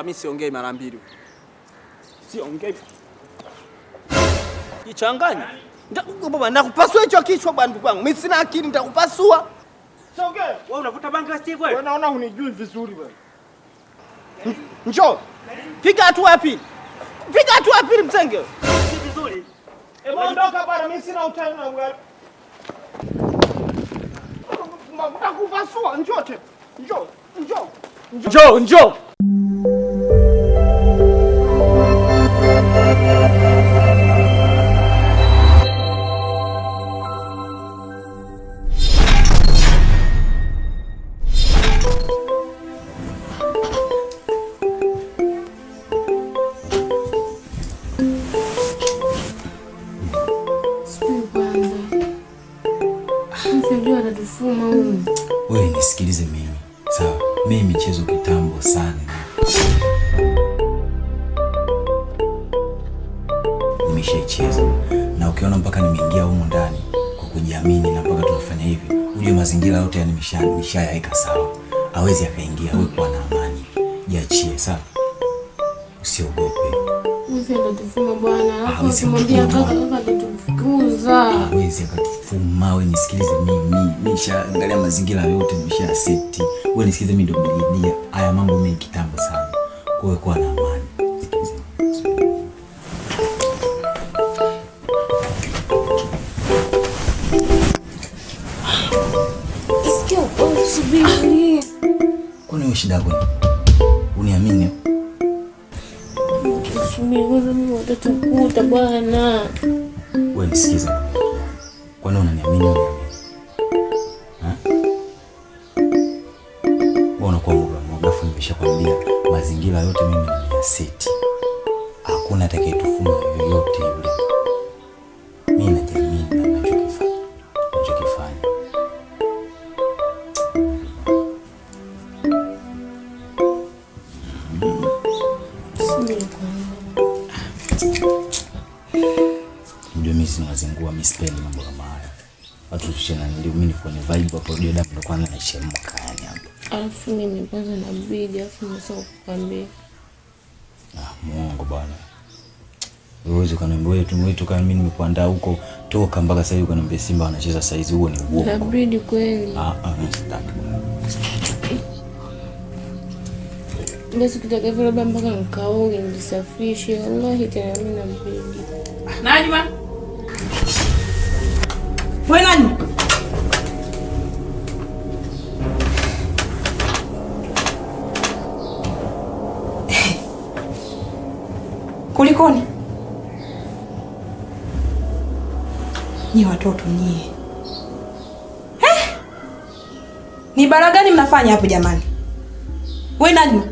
Mimi siongei mara mbili. Siongei. Jichanganya. Baba nakupasua hicho kichwa bwana ndugu wangu. Mimi sina akili nitakupasua. Siongee. Wewe unavuta bangi Steve wewe? Wewe naona hunijui vizuri wewe. Njoo. Piga hatua ya pili. Piga hatua ya pili mtenge. Si vizuri. Ondoka bwana, mimi sina utani na wewe. Nakupasua, njoo tena. Njoo. Wewe nisikilize mimi. Sawa. Mimi michezo kitambo sana. Nimeshacheza. Na ukiona mpaka nimeingia huko ndani kwa kujiamini na mpaka tunafanya hivi, uje mazingira yote nimeshayaweka sawa. Hawezi akaingia, wewe kuwa na amani. Jiachie, sawa? Usiogope. Usiende tufuma bwana. Hapo simwambia kaka atatufukuza. Hawezi akatufuma. Wewe nisikilize mimi. Nimeshaangalia mazingira yote, nimeshaseti. Wewe nisikilize mimi ndio bilidia. Haya mambo mengi kitambo sana. Kwa hiyo kuwa na amani. Sikia usubiri. Kwani wewe shida yako? Uniamini? Mimi watatukuta bwana. Wewe nisikize. Kwani unaniamini? Mbona kwa mgafu nimeshakwambia mazingira yote mimi nimeyaseti. Hakuna atakayetufuma yoyote yule. Mimi najiamini na ninachokifanya. Ndio mimi sinazingua mispendi mambo kama haya. Watu tushana ndio mimi niko ni vibe hapo ndio damu ndo kwanza naishemka yani hapo. Alafu mimi kwanza nabidi alafu nisao kukwambia. Mungu bwana. Wewe ukaniambia wewe tu kama mimi nimekuandaa huko toka mpaka sasa hivi ukaniambia Simba wanacheza saizi, huo ni uongo. Nabidi kweli. Sitaki. Basi kitaka vile labda mpaka nikaoge nisafishe. Wallahi tena mimi nabidi. Najma. Wewe nani? Kulikoni? Ni watoto nyie. Ni bara gani mnafanya hapo jamani? Wewe Najma.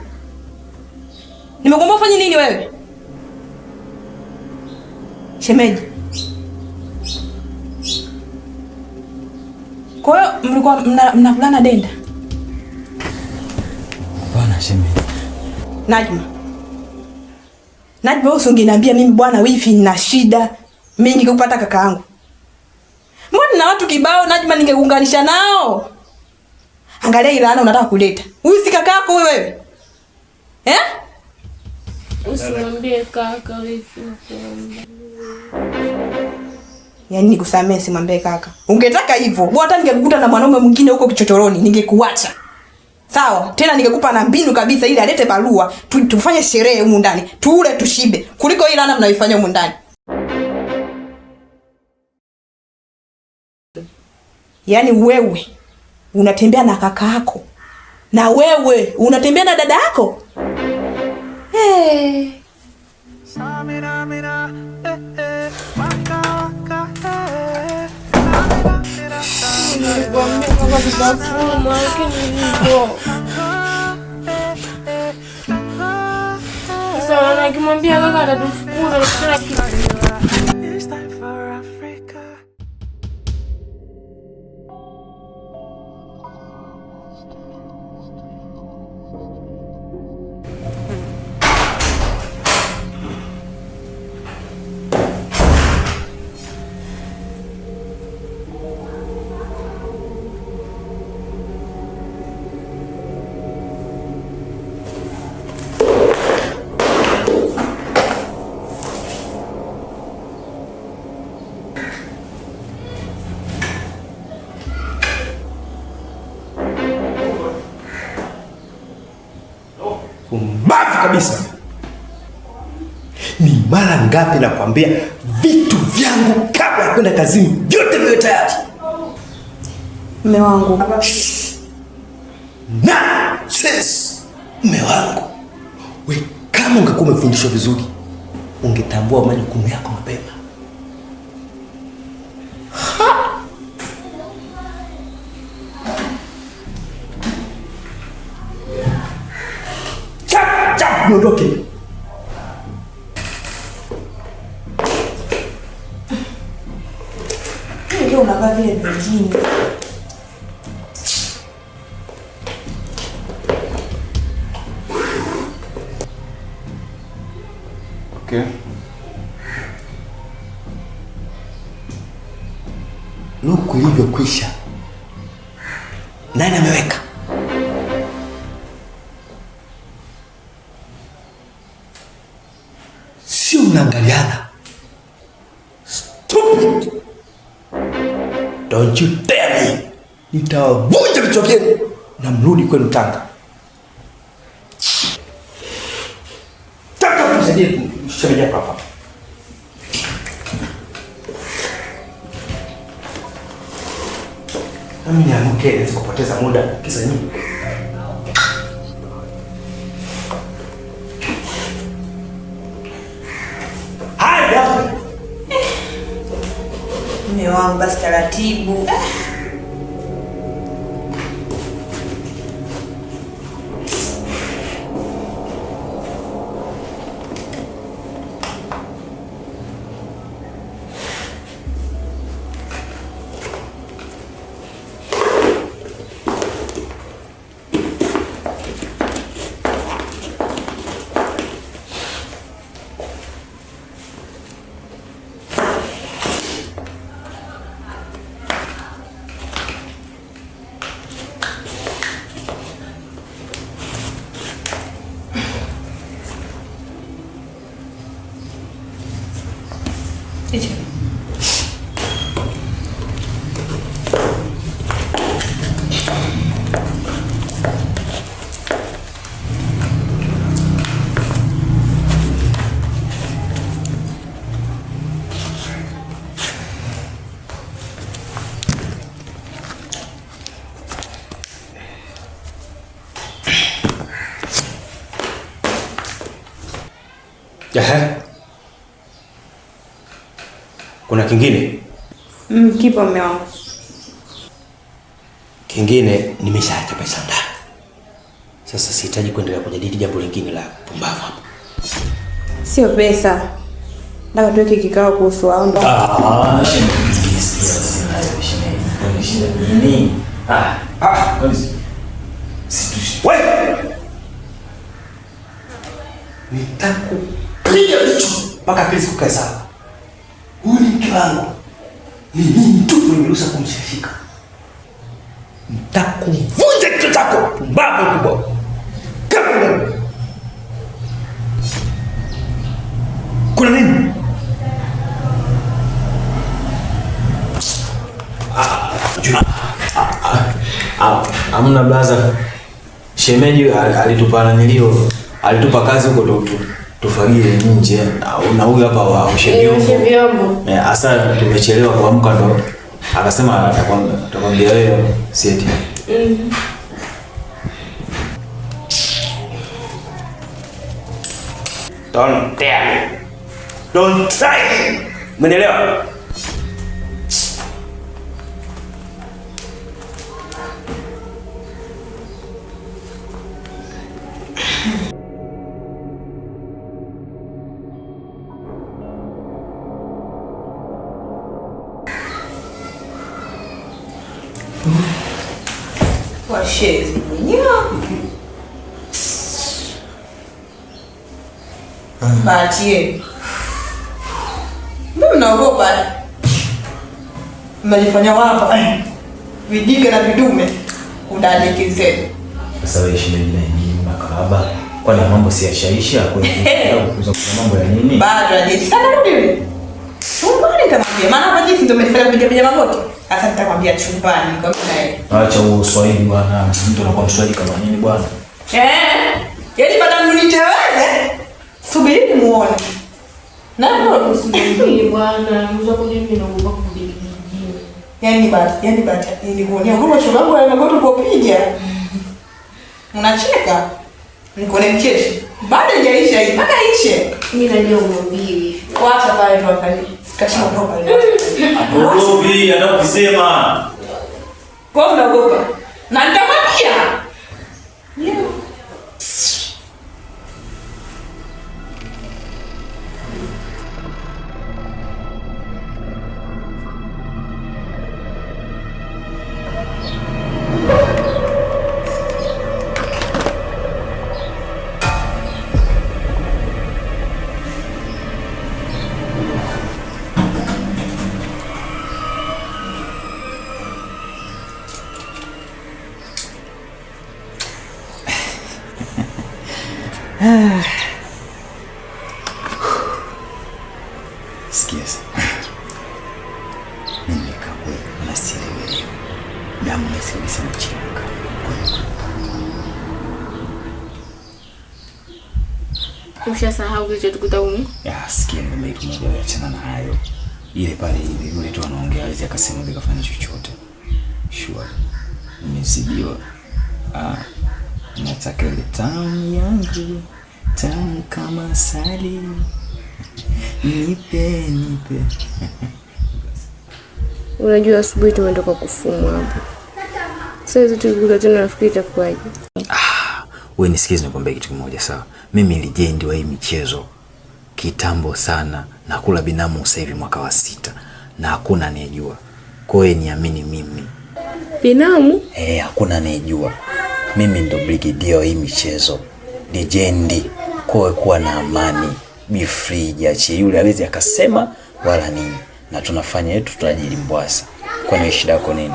Nimekuomba ufanye nini wewe? Shemeji. Kwa hiyo mlikuwa mnakulana denda? Hapana shemeji. Najma. Najma wewe usingeniambia mimi bwana wifi nina shida. Mimi nikupata kaka yangu. Mbona na watu kibao Najma ningekuunganisha nao? Angalia ile ana unataka kuleta. Huyu si kaka yako wewe? Usimwambie kaka wifi nakuomba. Yaani nikusamee simwambie kaka. Ungetaka hivyo, bwana hata ningekukuta na mwanaume mwingine huko kichochoroni ningekuacha. Sawa? Tena ningekupa na mbinu kabisa ili alete barua, tufanye sherehe humu ndani. Tuule tushibe kuliko ile ana mnaifanya humu ndani. Yaani wewe unatembea na kaka yako. Na wewe unatembea na dada yako? Samina mina waka waka Nikwambia kaka tutafuma lakini hivyo. Sasa nakimwambia kaka atatufukuza na kila kitu. It's time for Africa. Pumbavu kabisa. Ni mara ngapi nakwambia vitu vyangu kabla ya kwenda kazini vyote viwe tayari? Mume wangu. Na sisi mume wangu. We, kama ungekuwa umefundishwa vizuri, ungetambua majukumu yako mapema. Chap, niondoke. Ndio unakaa vile vingine. Okay. Luku ilivyokwisha, nani ameweka? Sio mnaangaliana. Stupid. Don't you dare me. Nitawavunja vichwa vyenu na mrudi kwenu Tanga. Taka msaidie shemeji hapa. Mimi niamke niweze kupoteza muda kisa nini? Haya. Mume wangu basi taratibu. Jaha. Kuna kingine? Kipo mume wangu. Kingine nimeshaacha pesa ndani. Sasa sihitaji kuendelea kujadili jambo lingine la pumbavu hapa. Sio pesa. Nataka tuweke kikao kuhusu hao ndo. Nini? Wewe! Nitakupiga vichwa mpaka kesi kukae sawa. Huyu ni mke wangu. Ni mimi tu mwenye ruhusa kumshika. Nitakuvunja kichwa chako, pumbavu kubwa. Kama kuna nini? Hamna blaza. Shemeji alitupana nilio. Alitupa kazi huko tufagie nje. Na huyu hapa wa vyombo. Asa tumechelewa kuamka ndo akasema atakwambia wewe sieti. Don't dare. Don't try. Umeelewa? Washezi mwenyewe. Batie. Mbona mnaogopa? Mnajifanya wapa. Vijike na vidume. Udadekeze. Sasa wewe shemeji na nini makahaba? Kwani mambo si yashaisha kwa mambo ya nini? Bado aje. Sana rudi. Chumbani nitamwambia. Maana hapa jinsi ndio umenifanya kupiga magoti. Sasa nitakwambia chumbani kwa mimi naye. Acha huo Swahili bwana. Mtu anakuwa Mswahili kama nini bwana? Yaani baada mniteweze, subiri muone. Na Usiniambie bwana, mzako mimi naomba kurudi kijijini. Yaani baada nilikuonea kama shogangu anagoto kupiga. Unacheka? Nikone mcheshi. Bado haijaisha hii, mpaka ishe. Mimi najua umwambie. Wacha pale tu angalie. Kashinda pale. Robi anakusema. Kwa unaogopa. Na nitamwambia. Yeah. Sikiza. Mimi nikakwe na sielewi. Damu nasikia sana chimka. Ushasahau kile tukuta huko? Ya, sikia ngome moja achana na hayo. Ile pale ile yule tu anaongea hawezi akasema nikafanya chochote. Sure. Nimezidiwa. Nataka ile tamu yangu. Tamu kama asali. Nipe. Unajua asubuhi tumetoka kufumwa hapo. Sasa tukikuta tena nafikiri itakuwaje? Wewe nisikize nikwambie kitu kimoja sawa. Mimi nilijendi wa hii michezo kitambo sana na kula binamu sasa hivi mwaka wa 6 na hakuna anejua. Kwa hiyo niamini mimi. Binamu? Hakuna anejua. Mimi ndo brigadier wa hii michezo. Legendi. Kwa kuwa na amani. Be free, jiachie yule hawezi akasema wala nini. Na tunafanya yetu tunajilimbwasa. Kwa nini shida yako nini?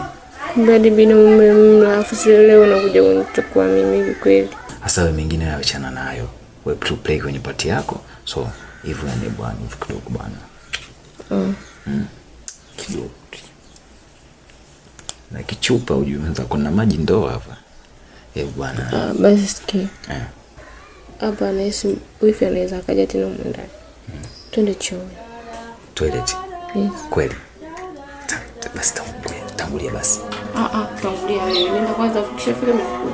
Mbadi binamu mlafu leo unakuja kunichukua mimi hivi kweli. Sasa wewe mengine yaachana nayo. Wewe to play kwenye party yako. So hivyo ni bwana kidogo bwana. Kidogo. Na kichupa ujue mwanza kuna maji ndoo hapa. Bwana. Basi sikia. Hapa nahisi wifi anaweza akaja tena ndani. Twende chooni. Toilet. Yes. Kweli. Basi tangulia basi. Tangulia wewe. Nenda kwanza fikisha fika mkuu.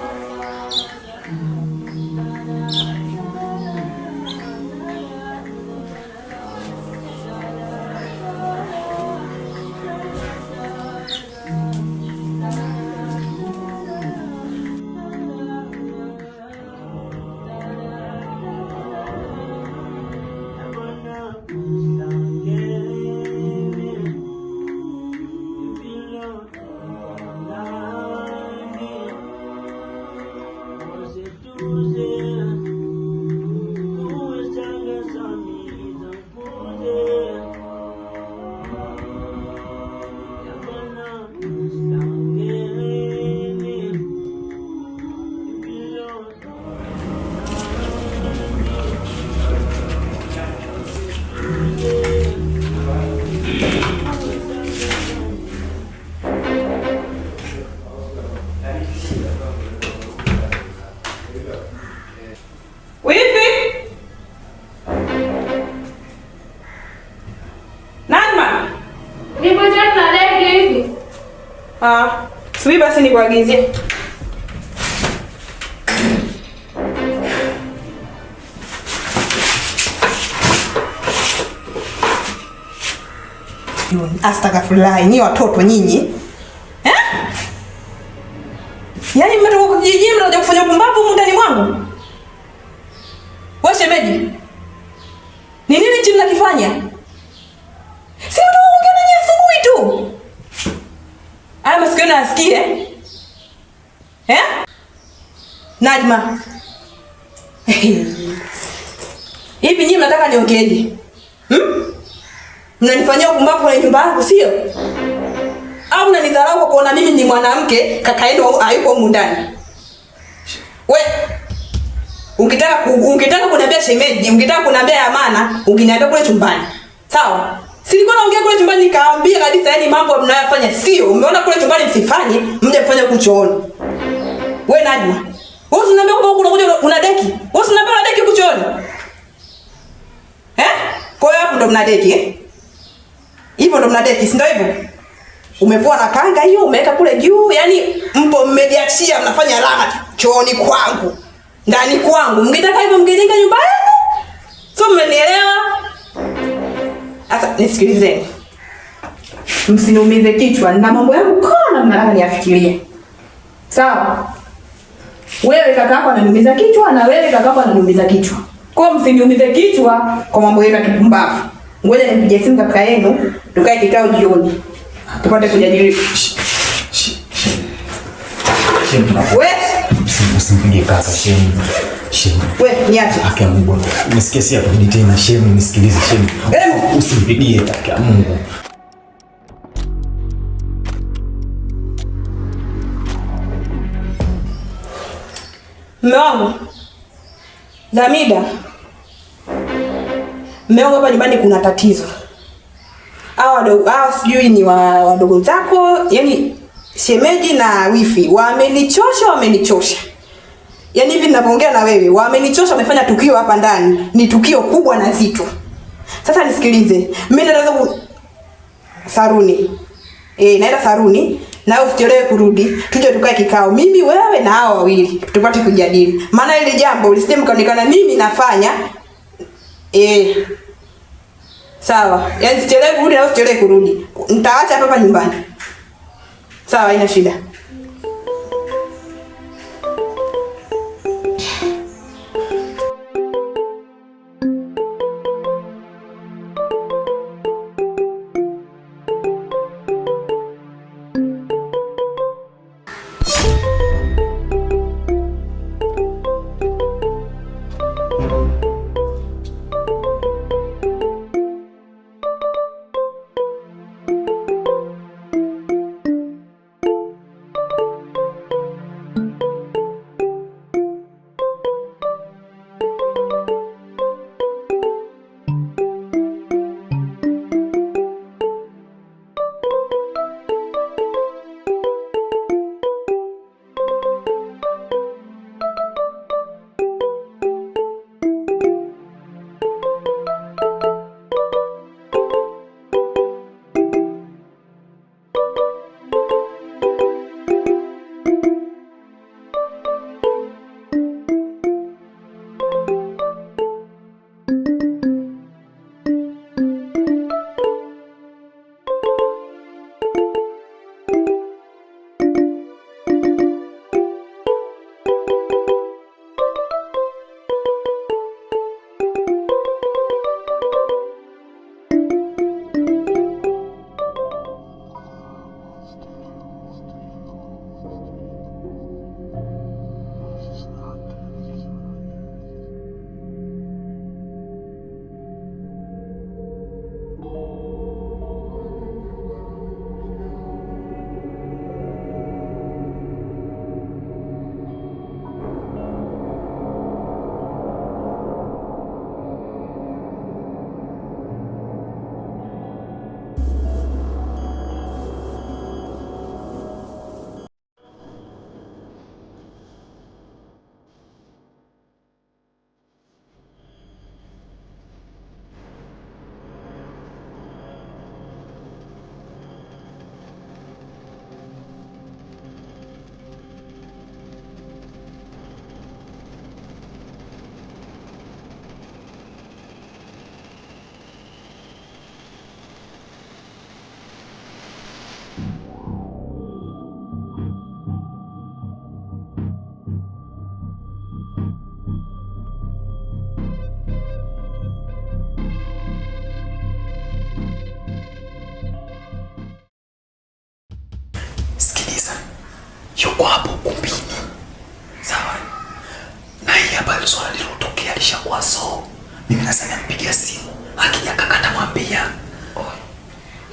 Subiri basi nikuagizie. Astaghfirullah, nyinyi watoto nyinyi. Yaani mmetoka kwa kijiji mnakuja kufanya upumbavu huko ndani mwangu? Wewe shemeji. Ni nini chini nakifanya? Si unaongea na nyinyi asubuhi tu. Aya masikio na asikie. Najma. Hivi nyinyi mnataka niongeeje? Mnanifanyia upumbavu kwenye nyumba yangu sio? Au mnanidharau kwa kuona mimi ni mwanamke kaka yenu hayupo humu ndani? We, ungetaka kuniambia shemeji, ungetaka kuniambia ya maana, ungeniambia kule chumbani. Sawa? Silikuwa naongea kule chumbani nikaambia kabisa yani mambo mnayofanya sio. Umeona kule chumbani msifanye, mje mfanye huku chooni. We Najma, Wewe unaniambia kwamba unakuja una deki? Wewe unaniambia una deki kuchoni? Kwa hiyo hapo ndo mna deki hivyo ndo mna deki, si ndio hivyo? Umevua na kanga hiyo, umeweka kule juu, yani mpo mmediachia mnafanya raha chooni kwangu. Ndani kwangu. Mngetaka hivyo mngejenga nyumba yenu. Sio mmenielewa? Sasa nisikilizeni. Msiniumize kichwa na mambo yangu kona mnataka niafikirie. Sawa? Wewe kaka yako ananiumiza kichwa na wewe kaka yako ananiumiza kichwa. Kwa msiniumize kichwa kwa mambo yenu ya kipumbavu. Ngoja nipige simu kaka yenu, tukae kikao jioni. Tupate kujadili. Wewe usimpige kaka shemu. Wewe niache. Akia Mungu. Nisikie si hapo tena shemu, nisikilize shemu. Usimpigie akia Mungu. Mume wangu Zamida, mume wangu hapa nyumbani kuna tatizo. Hawa sijui ni wadogo zako, yani shemeji na wifi wamenichosha. Yaani hivi ninapoongea na wewe, wamenichosha, wamefanya tukio hapa ndani. Ni tukio kubwa na zito. Sasa nisikilize. Mimi naweza saruni. Naenda saruni na usichelewe kurudi. Tuje tukae kikao. Mimi wewe na hao wawili tupate kujadili. Maana ile jambo lisije mkaonekana mimi nafanya sawa. Yaani usichelewe kurudi na usichelewe kurudi. Nitaacha hapa nyumbani. Sawa, haina shida. Yuko hapo ukumbini. Sawa. Na hii habari swala lilotokea lishakuwa mimi nasema mpigia simu. Akija kakata mwambia.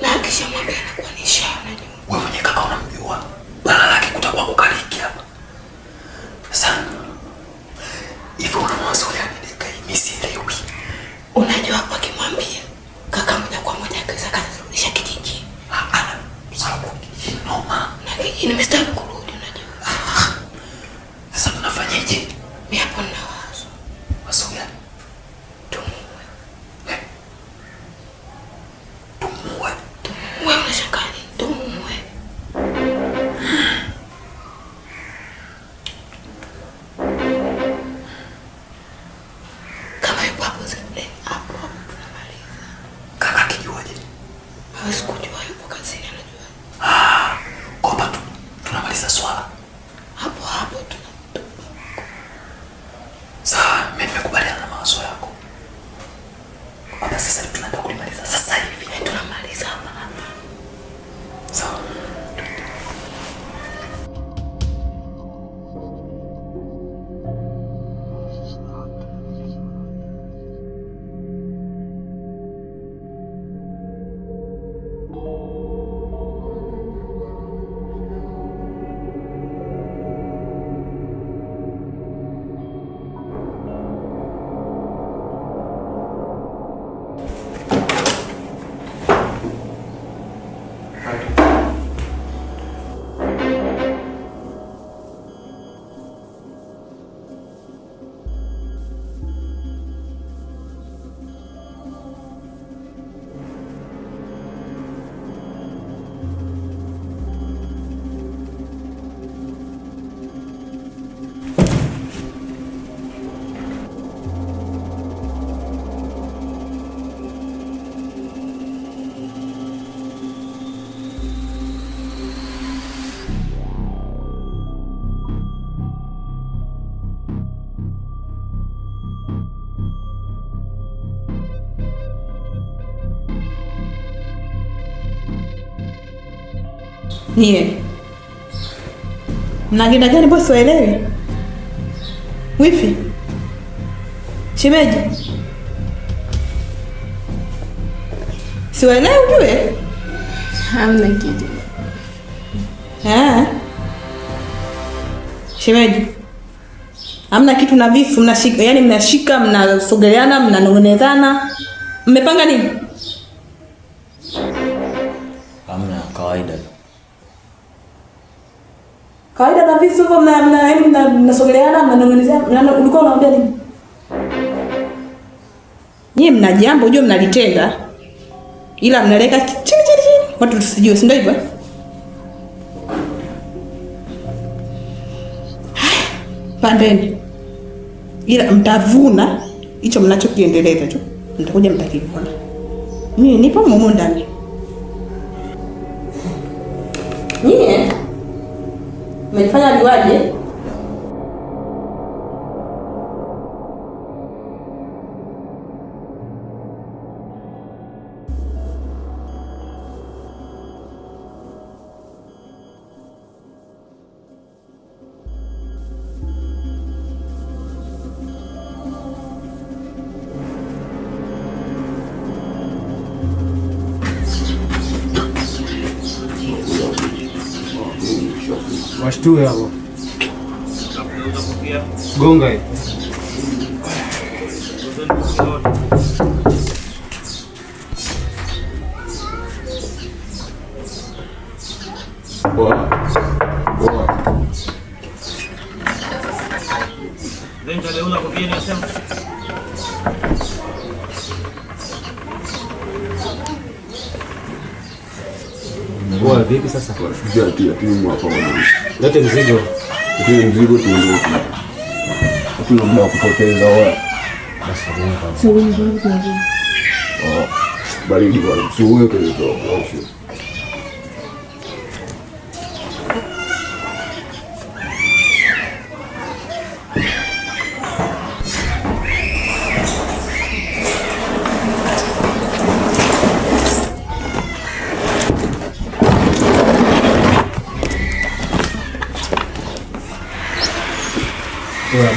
Na akisha mwambia anakuwa ni shao najua. Wewe mwenye kaka unamjua. Bala lake kutakuwa kukaliki hapa. Sasa. Hivyo unamwazo gani deka hii? Mimi sielewi. Unajua hapo akimwambia kaka moja kwa moja akaweza kurudisha kijiji. Ana. Sababu noma. Na kijiji nimestaki kurudi unajua. Sasa tunafanyaje? Hapo hapo tunamaliza. Kaka kijuaje? Hawezi kujua, yupo kazini anajua. Kopa tunamaliza swala. Hapo hapo tunatoka. Sawa, mimi nimekubaliana na mawazo yako. Hapa sasa tunaenda kulimaliza sasa hivi. Tunamaliza hapa. Sawa. Nie. Mna agenda gani bosi waelewi? Wifi? Shemeji? Siwaelewi ujue? Hamna kitu. Shemeji? Hamna kitu na visu mnashika, yani mnashika, mnasogeleana, mnanong'onezana. Mmepanga nini? Hamna, kawaida. Kawaida na visu hivyo mnasogeleana, mnanong'onezana. Ulikuwa unaambia nini? Nyie mna jambo unajua mnalitenda. Ila mnaleka chini. Watu tusijue, si ndio hivyo? Pandeni. Ila mtavuna hicho mnachokiendeleza tu. Mtakuja mtakivuna. Mimi nipo humo ndani. Nyie mmenifanya juaje? Washtue hapo. Gonga hiyo. Poa, vipi sasa? Lete mzigo. Mzigo tuondoke. Hatuna muda wa kupoteza wala. Baridi bwana, usiweke hizo au sio?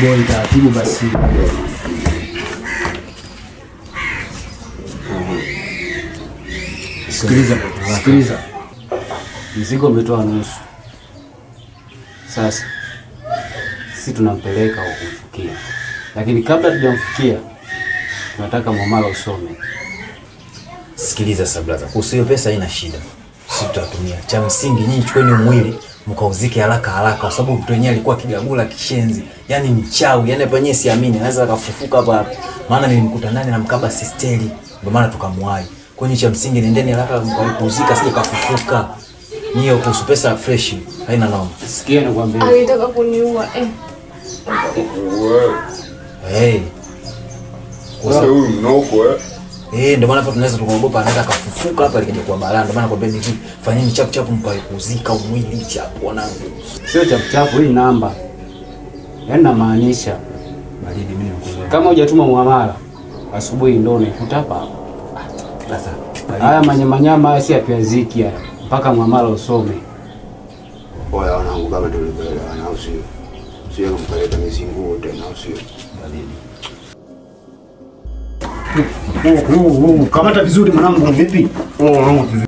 Boy, taratibu basi. Sikiliza. Mzigo umetoa nusu. Sasa sisi tunampeleka kumfikia. Lakini kabla tujamfikia tunataka muamala usome. Sikiliza Sablaza, kuhusu pesa haina shida. Sisi tutatumia. Cha msingi nyinyi chukueni mwili mkauzike haraka kwa sababu mtu wenyewe alikuwa kigagula kishenzi. Yaani mchawi, yaani hapa yenyewe siamini anaweza akafufuka hapa. Maana nilimkuta ndani na mkaba sisteli. Ndio maana tukamwahi. Kwa hiyo cha msingi nendeni haraka mkauzika sije kafufuka. Niyo kuhusu pesa fresh haina noma. Sikia nakwambia. Alitaka kuniua. Sasa huyu mnoko ndio maana hapa tunaweza tukaogopa anaweza kafufuka hapa likija kwa balaa. Ndio maana kwambeni hivi, fanyeni chap chap mpae kuzika umwili chap wanangu. Sio chap chap, hii namba. Yaani namaanisha baridi mimi nakuelewa. Kama hujatuma muamala asubuhi ndio unaikuta hapa. Sasa haya manyamanyama haya si yapyaziki haya. Mpaka muamala usome. Oya wanangu, kama tulivyoelewana au sio? Sio kumpeleka mizinguo tena au sio? baridi. Kamata vizuri mwanangu, vipi? Vizuri.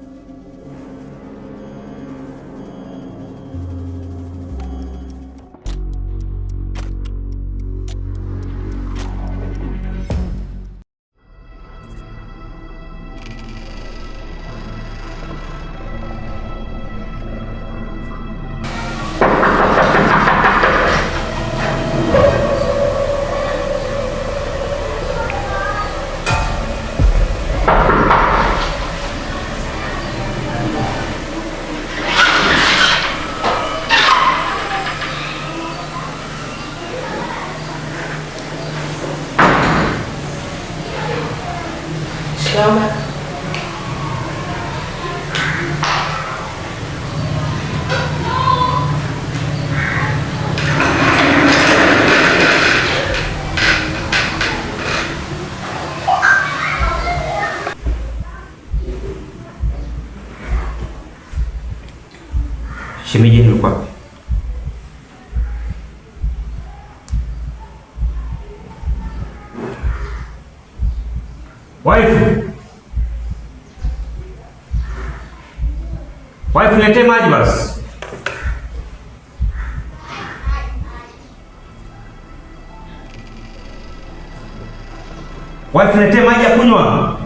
Shemeji yenu kwa Wife, niletee maji basi. Wife, niletee maji ya kunywa.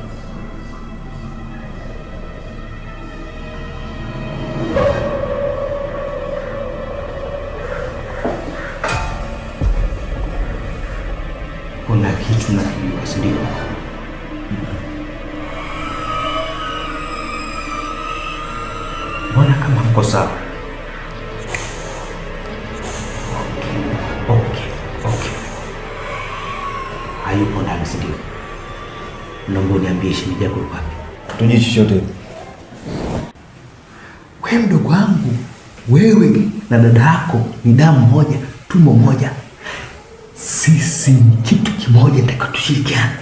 Kuna kitu nakijua, si ndio? Mbona kama mko sawa? Okay. Hayupo ndani, si ndio? Naomba uniambie shemeji yako yuko wapi? Tujui chochote. Wewe mdogo wangu, wewe na dada yako ni damu moja, tumbo moja. Sisi ni kitu kimoja, nataka tushirikiane.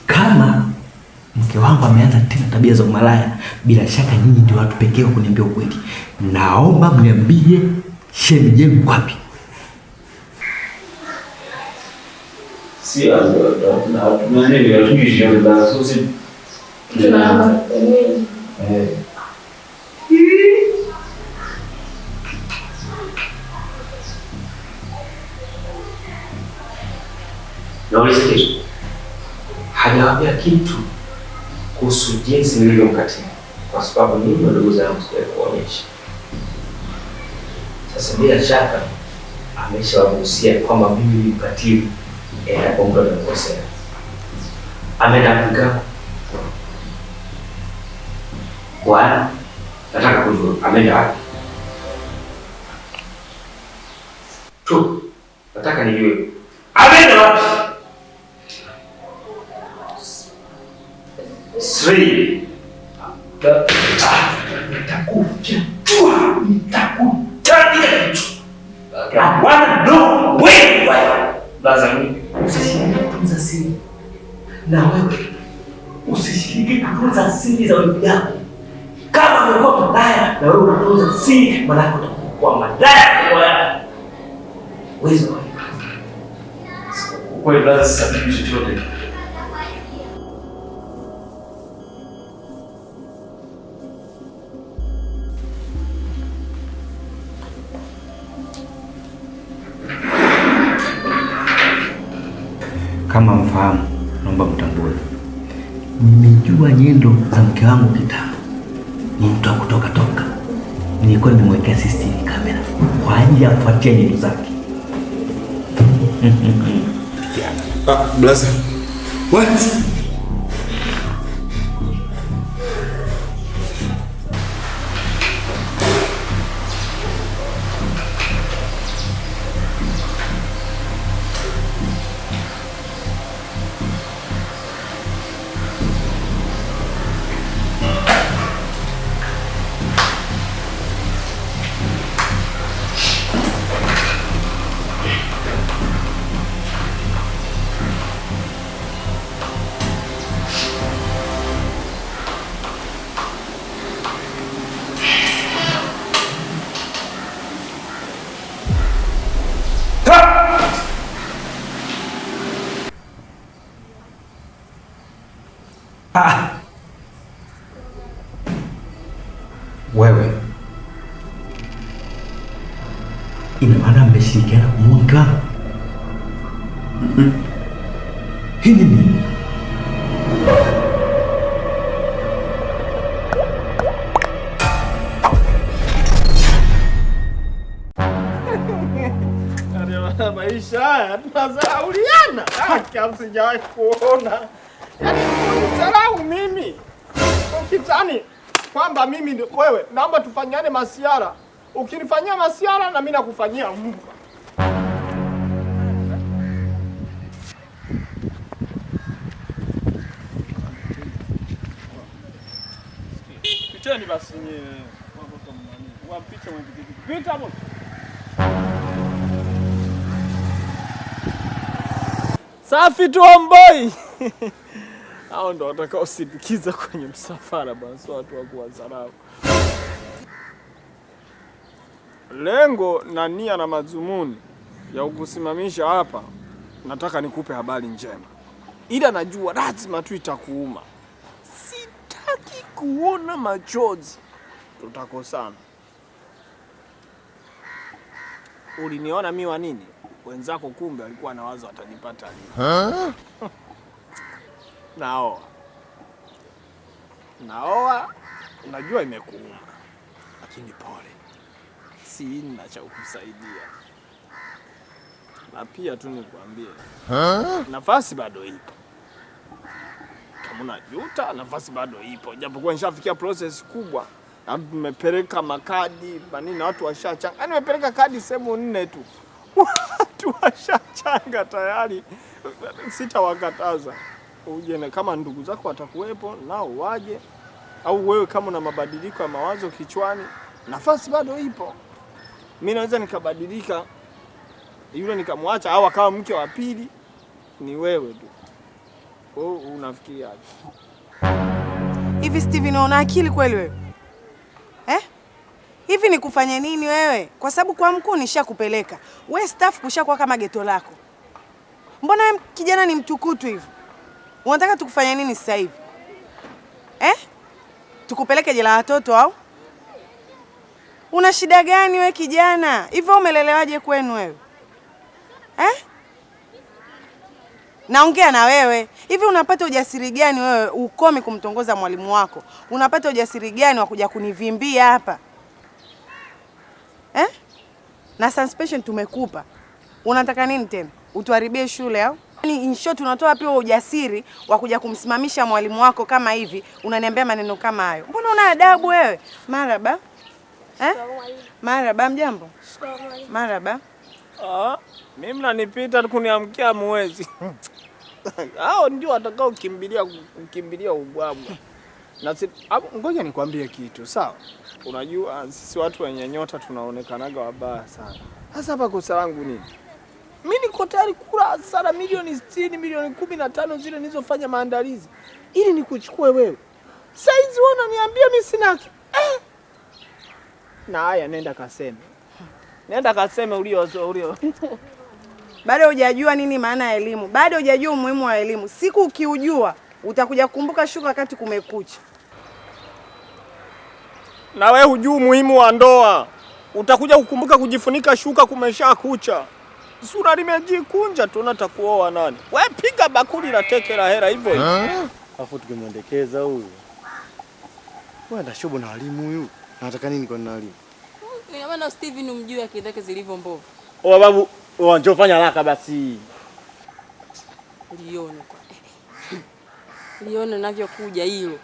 Kama mke wangu ameanza tena tabia za umalaya, bila shaka nyinyi ndio watu pekee wa kuniambia ukweli. Naomba mniambie shemeji yenu wapi? Si na tunaneni hatujui shemeji za sisi. Nauliza kitu. Hajawaambia kitu kuhusu jinsi nilivyomkatili, kwa sababu nyinyi ndugu zangu sijakuonyesha. Sasa bila shaka ameshawagusia kwamba mimi ni mkatili endapo mtu amekosea. Ameenda Afrika. Bwana, nataka kujua ameenda wapi? Tu, nataka nijue ameenda wapi? Sri. Nitakuchua. I wanna know where. Lazima usishiriki kutunza siri. Na wewe usishiriki kutunza siri za wewe yako. Kama umekuwa mbaya na wewe unatunza siri, maana yako utakuwa mbaya kwa wewe. Wewe kwa hiyo lazima sababu chochote. Kama mfahamu, naomba mtambue. Nimejua nyendo za mke wangu kitambo. Ni mtu wa kutoka toka. Nilikuwa nimemwekea CCTV kamera kwa ajili ya kufuatia nyendo zake. Blaza. What? Wewe ina maana mmeshirikiana kumuua mke wangu? Hii nini? Maisha haya tunazauliana. Kama sijawahi kuona. Yaani unidharau mimi. Ukitani kwamba mimi wewe naomba tufanyane masiara. Ukinifanyia masiara na mimi nakufanyia Mungu. Piteni basi nyewe. Wapicha mwingine. Pita hapo. Safi tu Omboi. Hao ndo watakao sindikiza kwenye msafara bwana, sio watu wa kuwadharau. Lengo na nia na madhumuni ya kukusimamisha hapa, nataka nikupe habari njema. Ila najua lazima tu itakuuma. Sitaki kuona machozi. Tutakosana. Uliniona mimi wa nini? Wenzako kumbe alikuwa na wazo atanipata lini. Naoa, unajua imekuuma. Lakini pole. Sina cha kukusaidia. Na pia tu nikwambie. Nafasi bado ipo. Kama unajuta, nafasi bado ipo. Japokuwa nishafikia process kubwa. Na tumepeleka makadi, manini na watu washachanga. Yaani nimepeleka kadi sehemu 4 tu. Watu washachanga tayari. Sitawakataza. Uje kama ndugu zako watakuwepo nao waje, au wewe kama una mabadiliko ya mawazo kichwani, nafasi bado ipo. Mimi naweza nikabadilika, yule nikamwacha au akawa mke wa pili, ni wewe tu. Wewe unafikiriaje? Hivi Steven, una akili kweli wewe? Hivi nikufanye nini wewe? Kwa sababu kwa mkuu nishakupeleka. Wewe staff kushakuwa kama geto lako. Mbona wewe kijana ni mtukutu hivi? Unataka tukufanye nini sasa hivi? Tukupeleke jela watoto au? Una shida gani wewe kijana? Hivyo umelelewaje kwenu wewe? Naongea na wewe. Hivi unapata ujasiri gani wewe ukome kumtongoza mwalimu wako? Unapata ujasiri gani wa kuja kunivimbia hapa? Na suspension tumekupa. Unataka nini tena? Utuharibie shule au? Yaani in short unatoa pia ujasiri wa kuja kumsimamisha mwalimu wako kama hivi, unaniambia maneno kama hayo. Mbona una adabu wewe? Marhaba. Marhaba, mjambo? Marhaba. Mimi mnanipita kuniamkia mwezi. Hao ndio watakao kukimbilia ubwabwa. Na ngoja nikwambie kitu, sawa? Unajua sisi watu wenye nyota tunaonekanaga wabaya sana. Sasa hapa kosa langu nini? Mimi niko tayari kula hasara milioni 60, milioni 15 zile nilizofanya maandalizi ili nikuchukue wewe. Saizi wewe unaniambia mimi sina. Na haya nenda kaseme. Nenda kaseme ulio. Bado hujajua nini maana ya elimu. Bado hujajua umuhimu wa elimu. Siku ukiujua utakuja kukumbuka shuka wakati kumekucha. Na wewe hujui umuhimu wa ndoa. Utakuja kukumbuka kujifunika shuka kumesha kucha. Sura limejikunja tu natakuoa nani? Wewe piga bakuli la teke la hera hivyo hivyo. Afu tukimwendekeza huyu. Wewe ndio shobo na walimu huyu. Anataka nini kwa walimu? Ina maana Steven umjue akili zake zilivyo mbovu. Babu, njoo fanya haraka basi. Lione navyokuja hilo.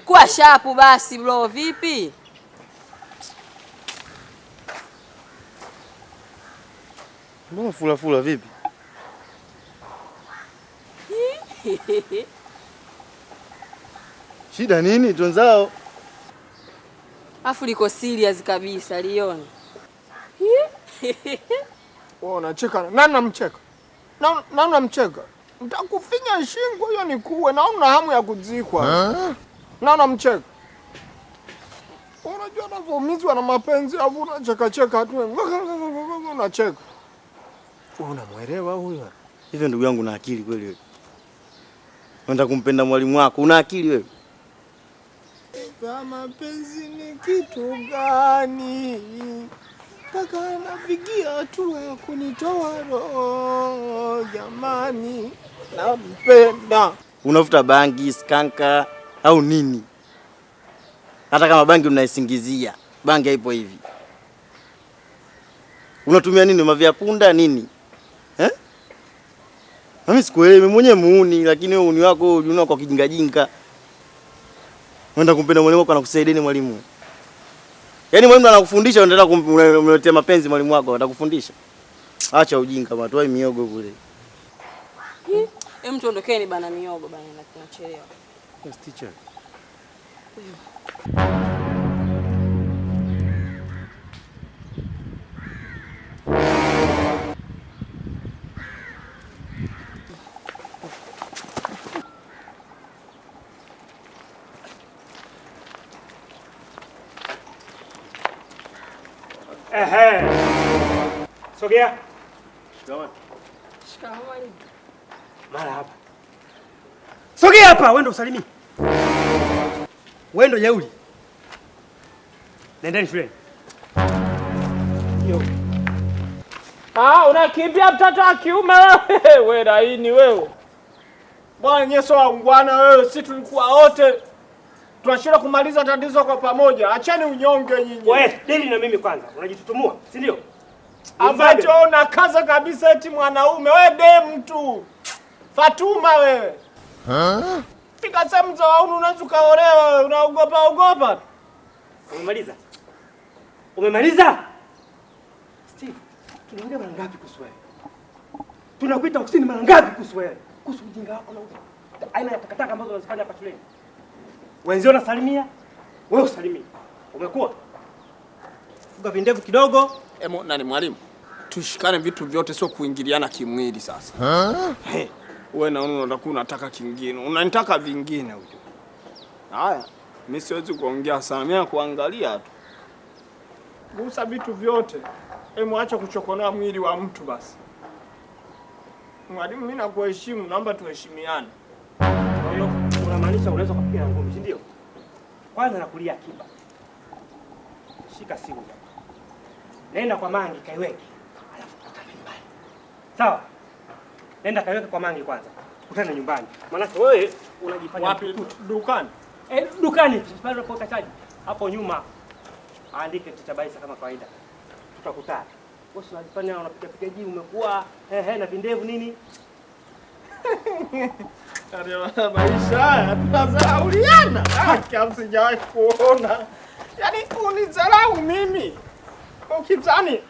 Kwa shapu basi bro, vipi? Mbona fula vipi? Shida nini tunzao? Afu liko serious kabisa Lione. Unacheka. Nani namcheka? Nani namcheka? Nitakufinya shingo hiyo nikuwe na una hamu ya kuzikwa. Nani namcheka? Unajua unazoumizwa na mapenzi afu unacheka tu. Unacheka. Unamuelewa huyo? Hivyo ndugu yangu na akili kweli wewe. Unaenda kumpenda mwalimu wako. Una akili wewe? Mapenzi ni kitu gani? Kaka anafikia hatua ya kunitoa roho jamani. Nampenda. Unavuta bangi, skanka au nini? Hata kama bangi unaisingizia, bangi haipo hivi. Unatumia nini? Mavya punda nini? Mimi sikuelewi, mimi mwenyewe muuni, lakini wewe uni wako unaona kwa kijinga jinga. Unaenda kumpenda mwalimu wako anakusaidia nini mwalimu? Yaani mwalimu anakufundisha unaenda kumletea mapenzi mwalimu wako atakufundisha. Acha ujinga bwana, toa miogo kule. Mtu ondokeni bana miogo bana na tunachelewa. Yes teacher. Sogea. Shikamoo mwalimu. Mara hapa. Sogea hapa, wewe ndo usalimii. Wewe ndo jeuri. Nendeni shuleni. Yo. Unakimbia mtoto wa kiume wewe. Wewe laini wewe. Bwana Yesu waungwana wewe, sisi tulikuwa wote tunashinda kumaliza tatizo kwa pamoja. Acheni unyonge nyinyi. Wewe, dili na mimi kwanza. Unajitutumua, si ndio? Ambacho unakaza kabisa eti mwanaume. Wewe dem tu. Fatuma wewe. Pika sehemu za waunu unaweza kaolewa wewe. Unaogopa. Umemaliza? Umemaliza? Steve, tunaongea mara ngapi kuhusu wewe? Tunakuita ofisini mara ngapi kuhusu wewe? Kuhusu ujinga wako na aina ya takataka ambazo unazifanya hapa shuleni. Wenzio nasalimia, wewe usalimii. Umekuwa fuga vindevu kidogo. Nani mwalimu? Tushikane vitu vyote, sio kuingiliana kimwili sasa. Wewe naona unataka unataka kingine. Unanitaka vingine huyo. Haya, mimi siwezi kuongea sana. Mimi nakuangalia tu. Gusa vitu vyote. Acha kuchokonoa mwili wa mtu basi. Mwalimu, mimi nakuheshimu, naomba tuheshimiane. Unamaanisha unaweza kupiga ngumi, si ndio? Kwanza nakulia akiba. Shika simu. Nenda kwa Mangi kaiweke. Alafu kutana nyumbani. Sawa? Nenda kaiweke kwa Mangi kwanza. Kutana nyumbani. Maana wewe unajifanya wapi? Dukani. Dukani, pale kwa chaji. Hapo nyuma. Andike tutabaisa kama kawaida. Tutakutana. Wewe unajifanya unapiga jiu umekuwa na vindevu nini? Ndio maisha haya tunazauliana. Kama sijawahi kuona. Yaani unizarau mimi. Ukizani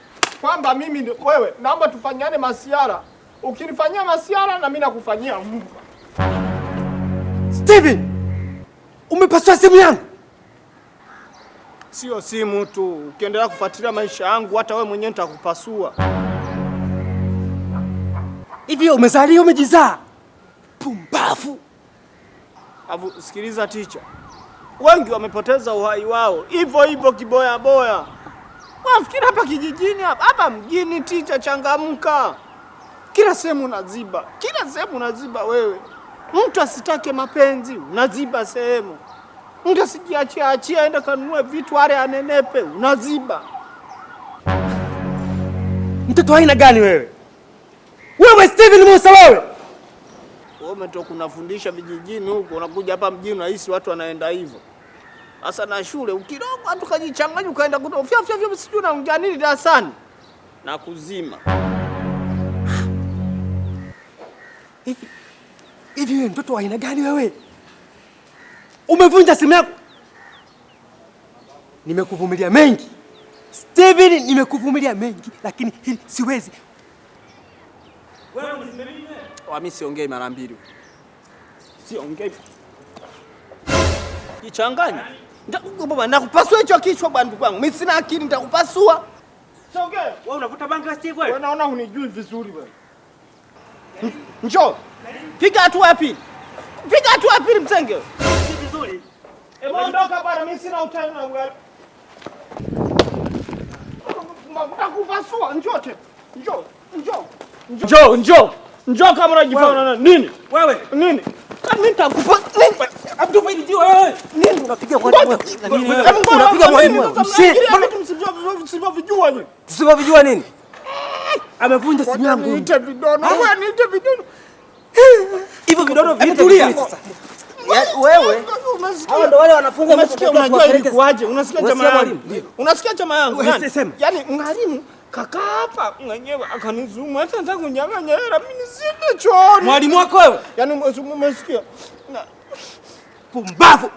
kwamba mimi wewe naomba tufanyane masiara. Ukinifanyia masiara na mimi nakufanyia Mungu. Steven! Umepasua simu yangu. Sio simu tu. Ukiendelea kufuatilia maisha yangu hata wewe mwenyewe nitakupasua. Hivi umezaliwa umejizaa? Pumbavu. Sikiliza teacher. Wengi wamepoteza uhai wao. Hivyo kiboya boya. Wafikiri hapa kijijini hapa mjini teacher changamka. Kila sehemu unaziba wewe. Mtu asitake mapenzi, unaziba sehemu. Mtu asijiachia aende kanunue vitu wale anenepe, unaziba. Mtoto aina gani wewe? Wewe Steven Musa wewe. Wewe umetoka unafundisha vijijini huko, unakuja hapa mjini unahisi watu wanaenda hivyo. Sasa na shule ukidogo watu kajichanganya ukaenda kutofia sijui unaongea nini darasani na kuzima. Hivi wewe mtoto wa aina gani wewe? Umevunja simu yako. Nimekuvumilia mengi. Steven, nimekuvumilia mengi lakini hili siwezi. Wewe unisimamie. Mimi siongei mara mbili. Siongei. Jichanganya. Baba nakupasua hicho kichwa bwana ndugu wangu. Mimi sina akili nitakupasua. Siongee. Wewe unavuta bangi Steve wewe? Wewe naona hunijui vizuri wewe. Njoo. Piga hatua ya pili. Mtenge. Si vizuri. Ondoka bwana, mimi sina utani na wewe. Nakupasua, njoo tena. Njoo kama unajifanya nini? Wewe. Nini? Mimi nitakupa. Abdu faidi jiwe wewe. Nini unapiga kwa nini? Unapiga mwalimu wewe. Tusivijua wewe. Tusivijua nini? Amevunja simu yangu. Niite vidono. Wewe niite vidono. Hivyo vidono vitulia sasa. Wewe hao ndio wale wanafunga. Unasikia unajua ilikuaje? Unasikia chama yangu? Unasikia chama yangu? Yaani mwalimu kaka hapa mwenyewe akanizumu hata nataka kunyang'anya hela mimi nisinde chooni. Mwalimu wako wewe? Yaani umesikia? Pumbavu.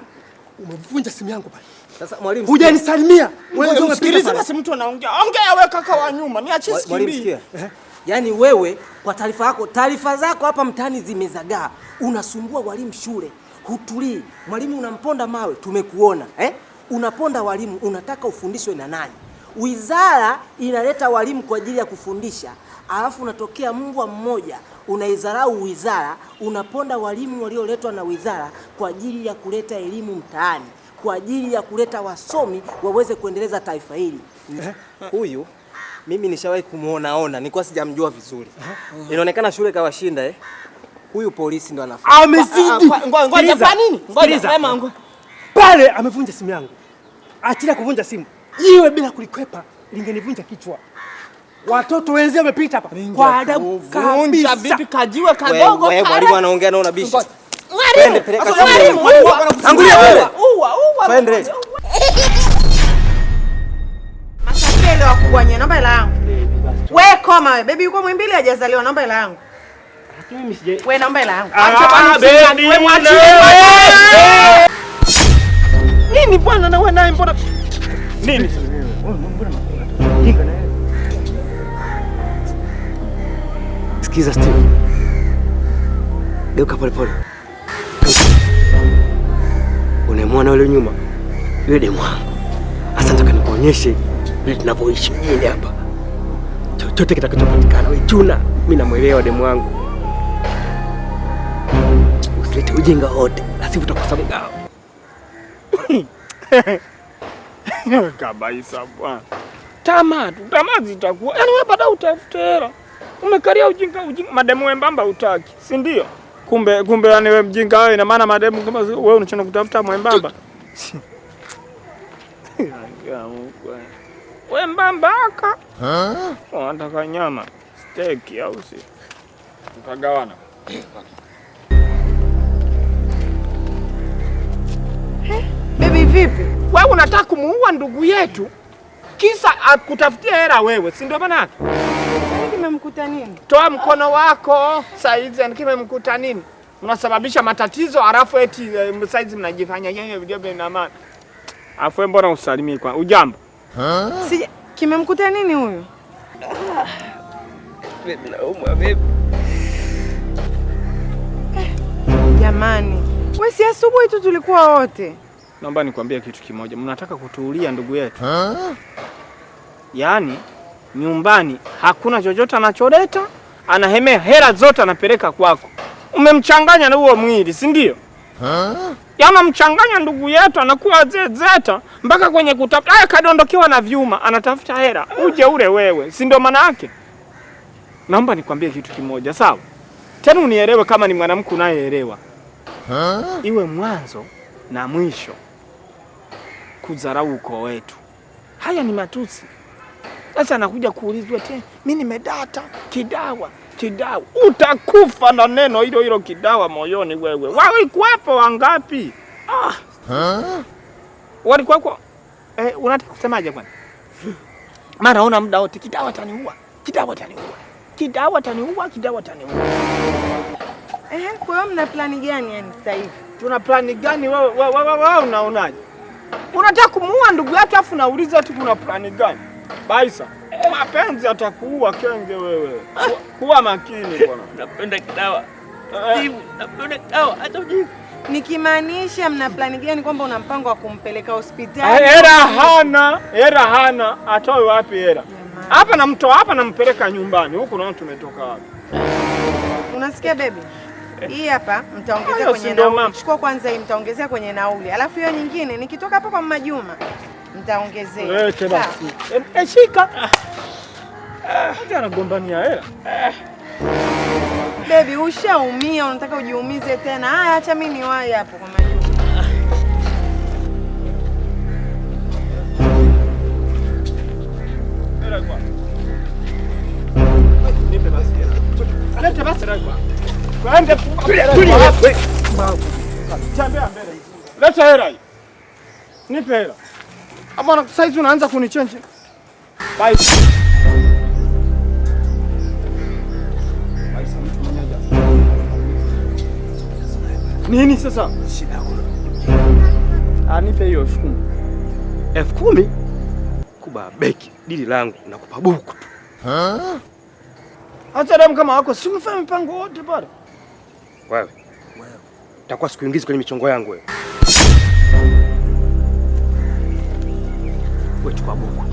Umevunja simu yangu bali. Sasa mwalimu hujanisalimia. Wewe unasikiliza basi mtu anaongea. Ongea wewe kaka wa nyuma. Niachie sikimbii. Yaani wewe kwa taarifa yako, taarifa zako hapa mtaani zimezagaa. Unasumbua walimu shule. Hutulii. Mwalimu unamponda mawe, tumekuona. Unaponda walimu, unataka ufundishwe na nani? Wizara inaleta walimu kwa ajili ya kufundisha, alafu unatokea mbwa mmoja, unaidharau wizara, unaponda walimu walioletwa na wizara kwa ajili ya kuleta elimu mtaani, kwa ajili ya kuleta wasomi waweze kuendeleza taifa hili. Huyu mimi nishawahi kumuona, nilikuwa sijamjua vizuri. Inaonekana shule kawashinda Huyu polisi ndo anafanya. Amezidi. Ngoja kwa nini? Ngoja. Pale amevunja simu yangu. Achilia kuvunja simu. Jiwe bila kulikwepa lingenivunja kichwa. Watoto wenzao wamepita hapa. Kwa adabu kabisa. Vipi kajiwe kadogo kale. Mwalimu anaongea na unabisha. Twende peleka shule. Angulia wewe. Twende. Masakele wa kubwanya namba hela yangu. Wewe koma wewe. Baby yuko Mwimbili hajazaliwa namba hela yangu. Mimi sije. Wewe namba hela yangu. Wewe mwachie. Nini bwana na wewe naye mbona? Nini? Sikiza Steve. Geuka pole pole. Unamwona yule nyuma? Yule demu wangu. Sasa nataka nikuonyeshe vile tunavyoishi mjini hapa. Chochote kitakachopatikana wewe chuna, mimi namuelewa demu wangu. Usilete ujinga wote, lazima utakosa mgao. Kabisa bwana. Tamaa zitakuwa. Yaani wewe baada utafute hela. Umekaria ujinga mademu wembamba utaki, si ndio? Kumbe yani wewe mjinga wewe, ina maana mademu kama wewe unachona kutafuta mwembamba. Wembamba aka. Unataka nyama, steak au si? Tutagawana. Baby vipi? Wewe unataka kumuua ndugu yetu kisa akutafutia hela wewe, si ndio maana yake? Kimemkuta nini? Toa mkono wako saizi, kimemkuta nini? Unasababisha matatizo alafu eti saizi mnajifanya yeye video na maana. Afu mbona usalimii kwa ujambo? Si kimemkuta nini huyu? Baby naumwa baby. Jamani, wewe si asubuhi tu tulikuwa wote. Naomba nikwambie kitu kimoja. Mnataka kutuulia ndugu yetu. Yaani nyumbani hakuna chochote anacholeta, anahemea hela zote anapeleka kwako. Umemchanganya na huo mwili, si ndio? Yana mchanganya ndugu yetu, anakuwa zezeta mpaka kwenye kutafuta. Haya kadondokewa na vyuma, anatafuta hela. Uje ule wewe, si ndio maana yake? Naomba nikwambie kitu kimoja, sawa? Tena unielewe kama ni mwanamke unayeelewa. Iwe mwanzo na mwisho kudharau ukoo wetu. Haya ni matusi. Sasa anakuja kuulizwa tena, mimi nimedata kidawa. Utakufa na neno hilo kidawa moyoni wewe. Walikuwepo wangapi? Walikuwepo. Unataka kusemaje bwana? Mara ona muda wote kidawa taniua. Kwa hiyo mna plani gani yani sasa hivi? Tuna plani gani wewe unaonaje? Unataka kumuua ndugu yako afu nauliza ati kuna plani gani? Baisa, mapenzi atakuua kenge wewe. Kuwa makini bwana. Napenda kidawa. Steve, napenda kidawa. Hata ujinga. Nikimaanisha mna plani gani kwamba una mpango wa kumpeleka hospitali? Hela hana. Atoe wapi hela? Hapa namtoa hapa nampeleka nyumbani. Huko naona tumetoka wapi? Unasikia baby? Hii hapa mtaongezea kwenye nauli. Chukua kwanza hii mtaongezea kwenye nauli. Alafu hiyo nyingine nikitoka hapa kwa Mama Juma mtaongezea. Shika. Hata anagombania hela. Baby, ushaumia, unataka ujiumize tena. Haya, acha mimi niwahi hapo kwa maji. Nipe basi. Leta basi ragwa. Kwende tembea mbele. Leta hela hii. Nipe hela. Ama saizi unaanza kunichange. Bye. Nini sasa? Shida yako. Nipe hiyo 10,000. 10,000? Kuba beki dili langu nakupa buku tu. Acha damu kama wako, si umefanya mpango wote pale. Wewe. Utakuwa sikuingizi kwenye michongo yangu wewe. Wewe chukua buku.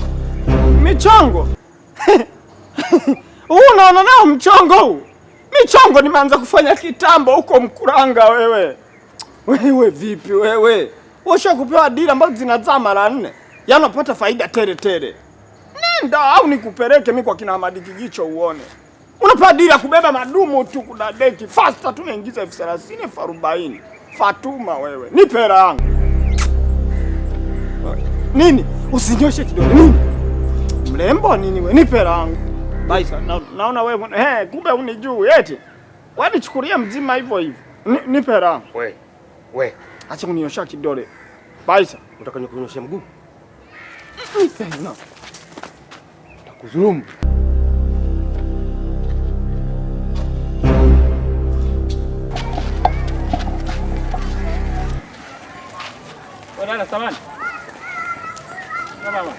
Michongo? Unaona nao mchongo huu? Michongo nimeanza kufanya kitambo huko Mkuranga wewe. Wewe vipi wewe? Washa kupewa dili ambazo zinazaa mara 4. Yaani unapata faida tele tele. Nenda au nikupeleke mimi kwa kina Hamadi Kijicho uone. Unapata dili ya kubeba madumu tu kuna deki. Faster tunaingiza 30,000, 40. Fatuma wewe. Nipe hela yangu. Nini? Usinyoshe kidole nini? Mrembo nini wewe? Nipe hela yangu. Baisa, naona wewe kumbe unijui eti. Wewe nichukulia mzima hivyo hivyo. Nipe hela yangu. Wewe. Acha kuninyosha kidole. Baisa, unataka nikunyoshe mguu? Nipe hela. Takudhulumu. Bwana samani. Mama.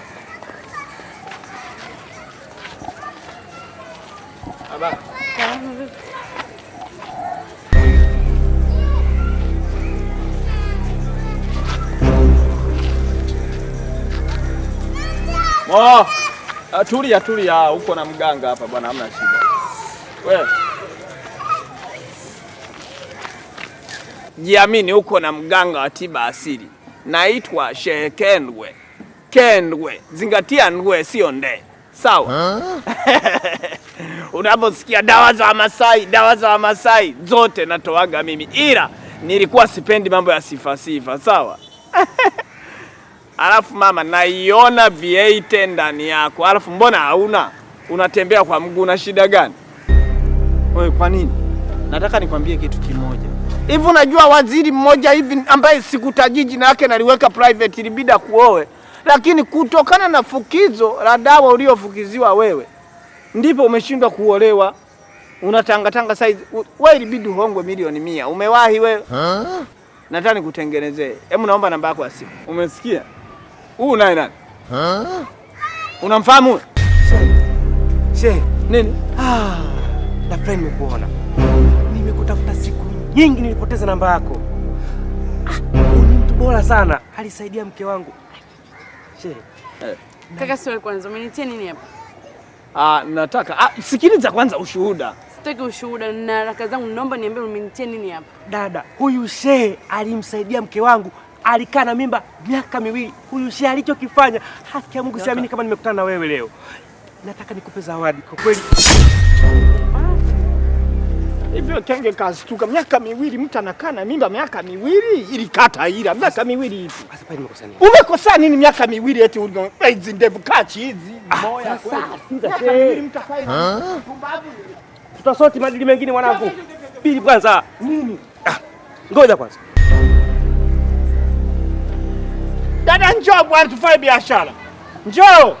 Aba. Tulia uko na mganga hapa bwana, hamna shida. Wewe. Jiamini uko na mganga wa tiba asili. Naitwa Sheikh Kendwe. Zingatia ndwe sio nde. Sawa? Unaposikia dawa za Wamasai zote natoaga mimi. Ila nilikuwa sipendi mambo ya sifa. Sawa? Alafu mama naiona V8 ndani yako. Alafu mbona hauna? Unatembea kwa mguu na shida gani? Wewe kwa nini? Nataka nikwambie kitu kimoja. Hivi unajua waziri mmoja hivi ambaye sikutajiji jina lake naliweka private ilibida kuoe. Lakini kutokana na fukizo la dawa uliofukiziwa wewe ndipo umeshindwa kuolewa. Unatangatanga size. Wewe ilibidi uhongwe milioni 100. Umewahi wewe? Nataka nikutengenezee. Hebu naomba namba yako ya simu. Umesikia? Huu naye nani? Unamfahamu? Sheikh, nini? Na friend nimekuona. Nimekutafuta siku nyingi nilipoteza namba yako. Ni mtu bora sana. Alisaidia mke wangu. Sheikh. Kaka sio kwanza umenitia nini hapa? Nataka sikiliza kwanza ushuhuda. Sitaki ushuhuda na haraka zangu, naomba niambie umenitia nini hapa? Dada, huyu Sheikh alimsaidia mke wangu. Alikaa na mimba miaka 2. Huyu Sheikh alichokifanya, haki ya Mungu siamini kama nimekutana na wewe leo. Nataka nikupe zawadi kwa kweli. Hivyo kenge kastuka miaka 2 mtu anakaa na mimba miaka 2 ilikata ila miaka 2 hivi. Sasa pale nimekosa nini? Umekosa nini miaka 2 eti hizi ndevu kachi hizi moya kweli. Miaka 2 mtakaa. Tutasoti madili mengine mwanangu. Pili kwanza. Nini? Ngoja kwanza. Dada njoo bwana tufanye biashara. Njoo.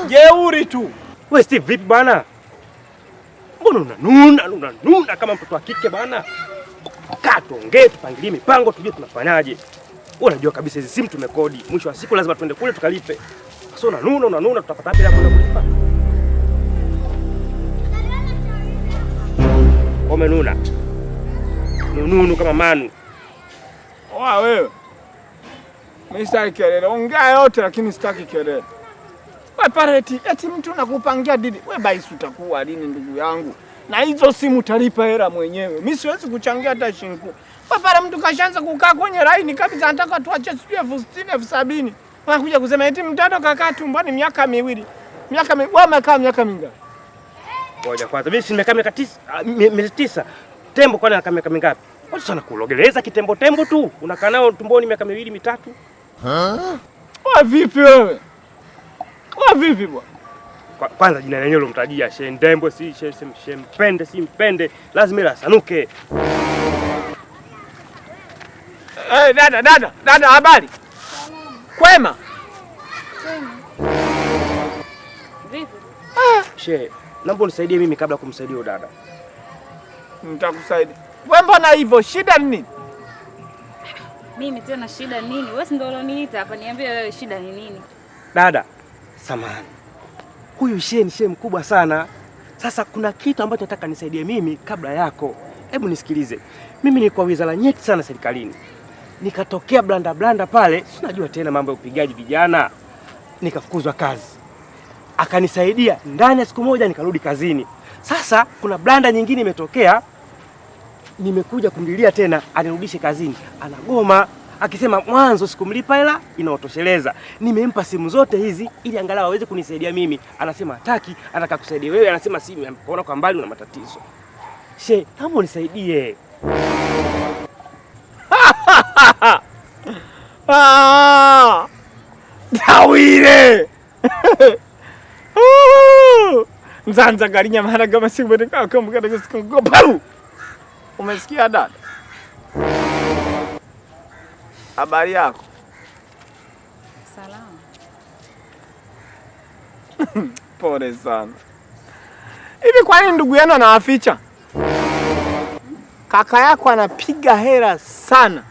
Jeuri tu. Wewe Steve vipi bwana? Mbona unanuna kama mtoto wa kike bwana? Kaa tuongee, tupangilie mipango, tujue tunafanyaje. Wewe unajua kabisa hizi simu tumekodi. Mwisho wa siku lazima tuende kule tukalipe. Sasa unanuna tutapata wapi la kwenda kulipa? Umenuna. Nunu kama manu. Wewe. Mimi sitaki kelele. Ongea yote lakini sitaki kelele. Wewe pareti, eti mtu nakupangia didi. Wewe baisi utakuwa lini ndugu yangu? Na hizo simu utalipa hela mwenyewe. Mimi siwezi kuchangia hata shilingi. Wewe pale mtu kashaanza kukaa kwenye line kabisa anataka tuache sijui 60,000, 70,000. Wanakuja kusema eti mtoto kakaa tumboni miaka 2. Wewe umekaa miaka mingapi? Ngoja kwanza. Mimi si nimekaa miaka 9. Tembo kwani anakaa miaka mingapi? Watu sana kulogeleza kitembo tembo tu. Unakaa nao tumboni miaka 2 3. Wa vipi wewe? Wa vipi bwana? Kwanza jina lenyewe lomtajia Shendembo si Shempende si mpende lazima ila sanuke. Dada habari? Kwema? Vipi? She, naomba unisaidie mimi kabla kumsaidia dada. Nitakusaidia. Wewe mbona hivyo? Shida ni nini? Mimi tena shida nini? Wewe ndio ulioniita hapa, niambie wewe shida ni nini? Dada, samahani. Huyu She ni She mkubwa sana. Sasa kuna kitu ambacho nataka nisaidie mimi kabla yako. Hebu nisikilize. Mimi niko wizara nyeti sana serikalini. Nikatokea blanda pale, si unajua tena mambo ya upigaji vijana. Nikafukuzwa kazi. Akanisaidia ndani ya siku moja nikarudi kazini. Sasa kuna blanda nyingine imetokea. Nimekuja kumlilia tena anirudishe kazini. Anagoma akisema mwanzo sikumlipa hela inaotosheleza. Nimempa simu zote hizi ili angalau aweze kunisaidia mimi. Anasema hataki, anataka kusaidia wewe, anasema simu anaona kwa mbali una matatizo. She, naomba unisaidie. Tawire. Mzanza garinya mara kama siku bado kama kada siku paru. Umesikia dada? Habari yako? Salama. Pole sana. Hivi kwa nini ndugu yenu anawaficha? Kaka yako anapiga hela sana,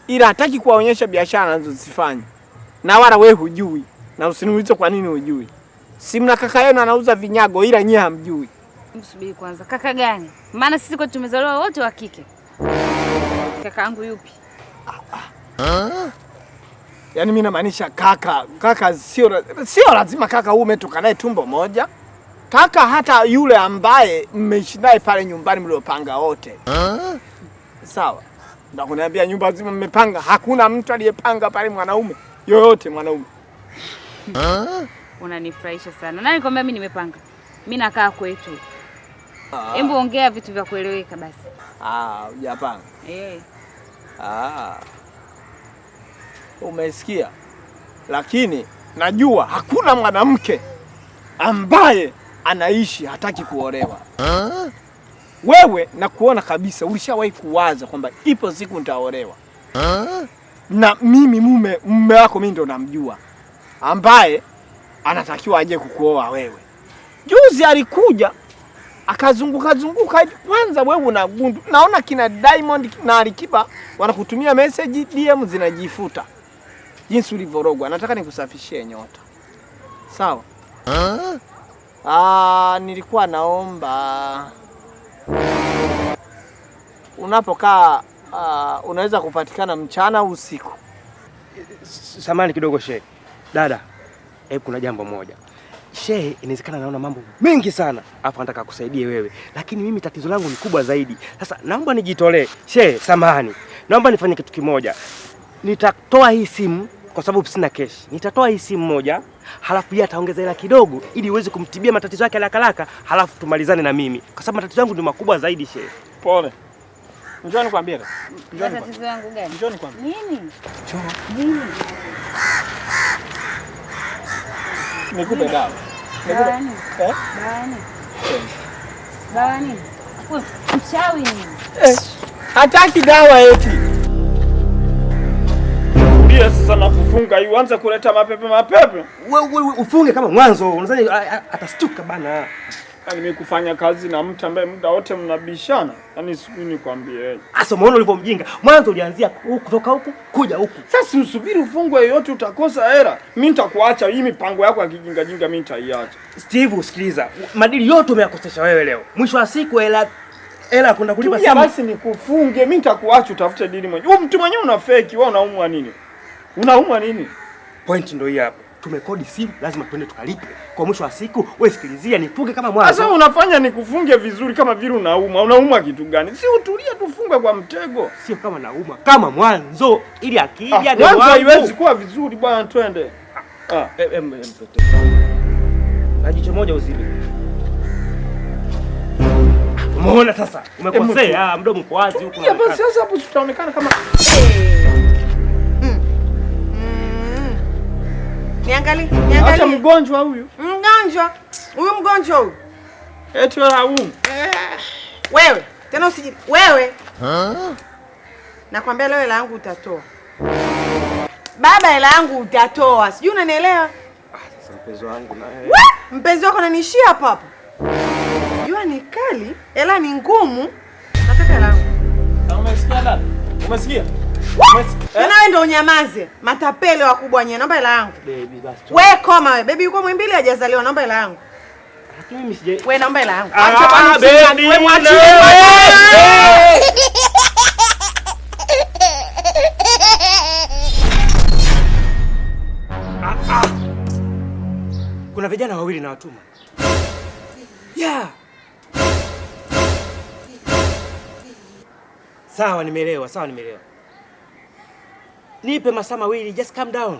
ila hataki kuwaonyesha biashara anazozifanya. Na wala wewe hujui. Na usiniulize kwa nini hujui. Si mna kaka yenu anauza vinyago ila nyie hamjui. Msubiri kwanza. Kaka gani? Maana sisi kwa tumezaliwa wote wa kike. Kaka yangu yupi? Yaani mimi namaanisha kaka sio lazima kaka ume toka naye tumbo moja. Kaka hata yule ambaye mmeishi naye pale nyumbani mliopanga wote. Sawa. Ndio kuniambia nyumba nzima mmepanga, hakuna mtu aliyepanga pale mwanaume. Yoyote mwanaume. Unanifurahisha sana. Nani kwambia mimi nimepanga? Mimi nakaa kwetu. Hebu ongea vitu vya kueleweka basi. Hujapanga. Umesikia? Lakini najua hakuna mwanamke ambaye anaishi hataki kuolewa. Wewe na kuona kabisa ulishawahi kuwaza kwamba ipo siku nitaolewa. Na mimi mume wako mimi ndo namjua, ambaye anatakiwa aje kukuoa wewe. Juzi alikuja akazunguka hivi. Kwanza wewe unagundu. Naona kina Diamond na Alikiba wanakutumia message DM zinajifuta. Jinsi ulivorogwa, nataka nikusafishie nyota. Sawa? Nilikuwa naomba unapokaa unaweza kupatikana mchana au usiku. Samahani kidogo She. Dada, kuna jambo moja. She, inawezekana naona mambo mengi sana, afa nataka kukusaidia wewe. Lakini mimi tatizo langu ni kubwa zaidi. Sasa naomba nijitolee. She, samahani. Naomba nifanye kitu kimoja. Nitatoa hii simu kwa sababu sina cash. Nitatoa hii simu moja, halafu yeye ataongeza hela kidogo ili uweze kumtibia matatizo yake haraka, halafu tumalizane na mimi. Kwa sababu matatizo yangu ni makubwa zaidi She. Pole. Njoo nikwambie. Matatizo yangu gani? Njoo nikwambie. Nini? Njoo. Nini? Nikupe dawa. Dawa nini? Dawa nini? Wewe mchawi nini? Hataki dawa eti. Ndio sasa nakufunga hiyo, anza kuleta mapepe. Wewe ufunge kama mwanzo. Unadhani atastuka bana. Mimi kufanya kazi na mtu ambaye muda wote mnabishana. Yaani sijui nikwambie. Asa muone ulivyomjinga. Mwanzo ulianzia kutoka huku kuja huku. Sasa usubiri ufungwe yote utakosa hela. Mimi nitakuacha hii mipango yako ya kijinga mimi nitaiacha. Steve usikiliza. Madili yote umeyakosesha wewe leo. Mwisho wa siku hela kwenda kulipa simu. Basi nikufunge, mimi nitakuacha utafute dili mwenyewe. Mtu mwenyewe una fake, wewe unaumwa nini? Unaumwa nini? Point ndio hii hapa. Tumekodi simu, lazima twende tukalipe. Kwa mwisho wa siku, wewe sikilizia nifunge kama mwanzo. Sasa unafanya nikufunge vizuri kama vile unauma. Unauma kitu gani? Si utulie tufunge kwa mtego. Sio kama nauma, kama mwanzo ili akija ndio mwanzo haiwezi kuwa vizuri bwana, twende. Ajicho moja uzibe. Umeona sasa? Umekosea, mdomo uko wazi huko. Ya basi sasa hapo tutaonekana kama Niangalie. Acha mgonjwa huyu. Huyu mgonjwa huyu. Eti wala Wewe, tena usiji. Wewe. Nakwambia leo hela yangu utatoa. Baba, hela yangu utatoa. Sijui unanielewa? Sasa mpenzi wangu na yeye. Mpenzi wako ananishia hapa hapa. Jua ni kali, hela ni ngumu. Nataka hela yangu. Umesikia dada? Umesikia? Wewe ndio unyamaze. Matapele wakubwa nyenye, naomba hela yangu. Baby basi. Wewe koma wewe. Baby yuko Mwimbili hajazaliwa, naomba hela yangu. Mimi sije. Wewe naomba hela yangu. Baby. Wewe mwachie. Kuna vijana wawili na watuma. Yeah. Sawa nimeelewa. Nipe masaa mawili, just calm down.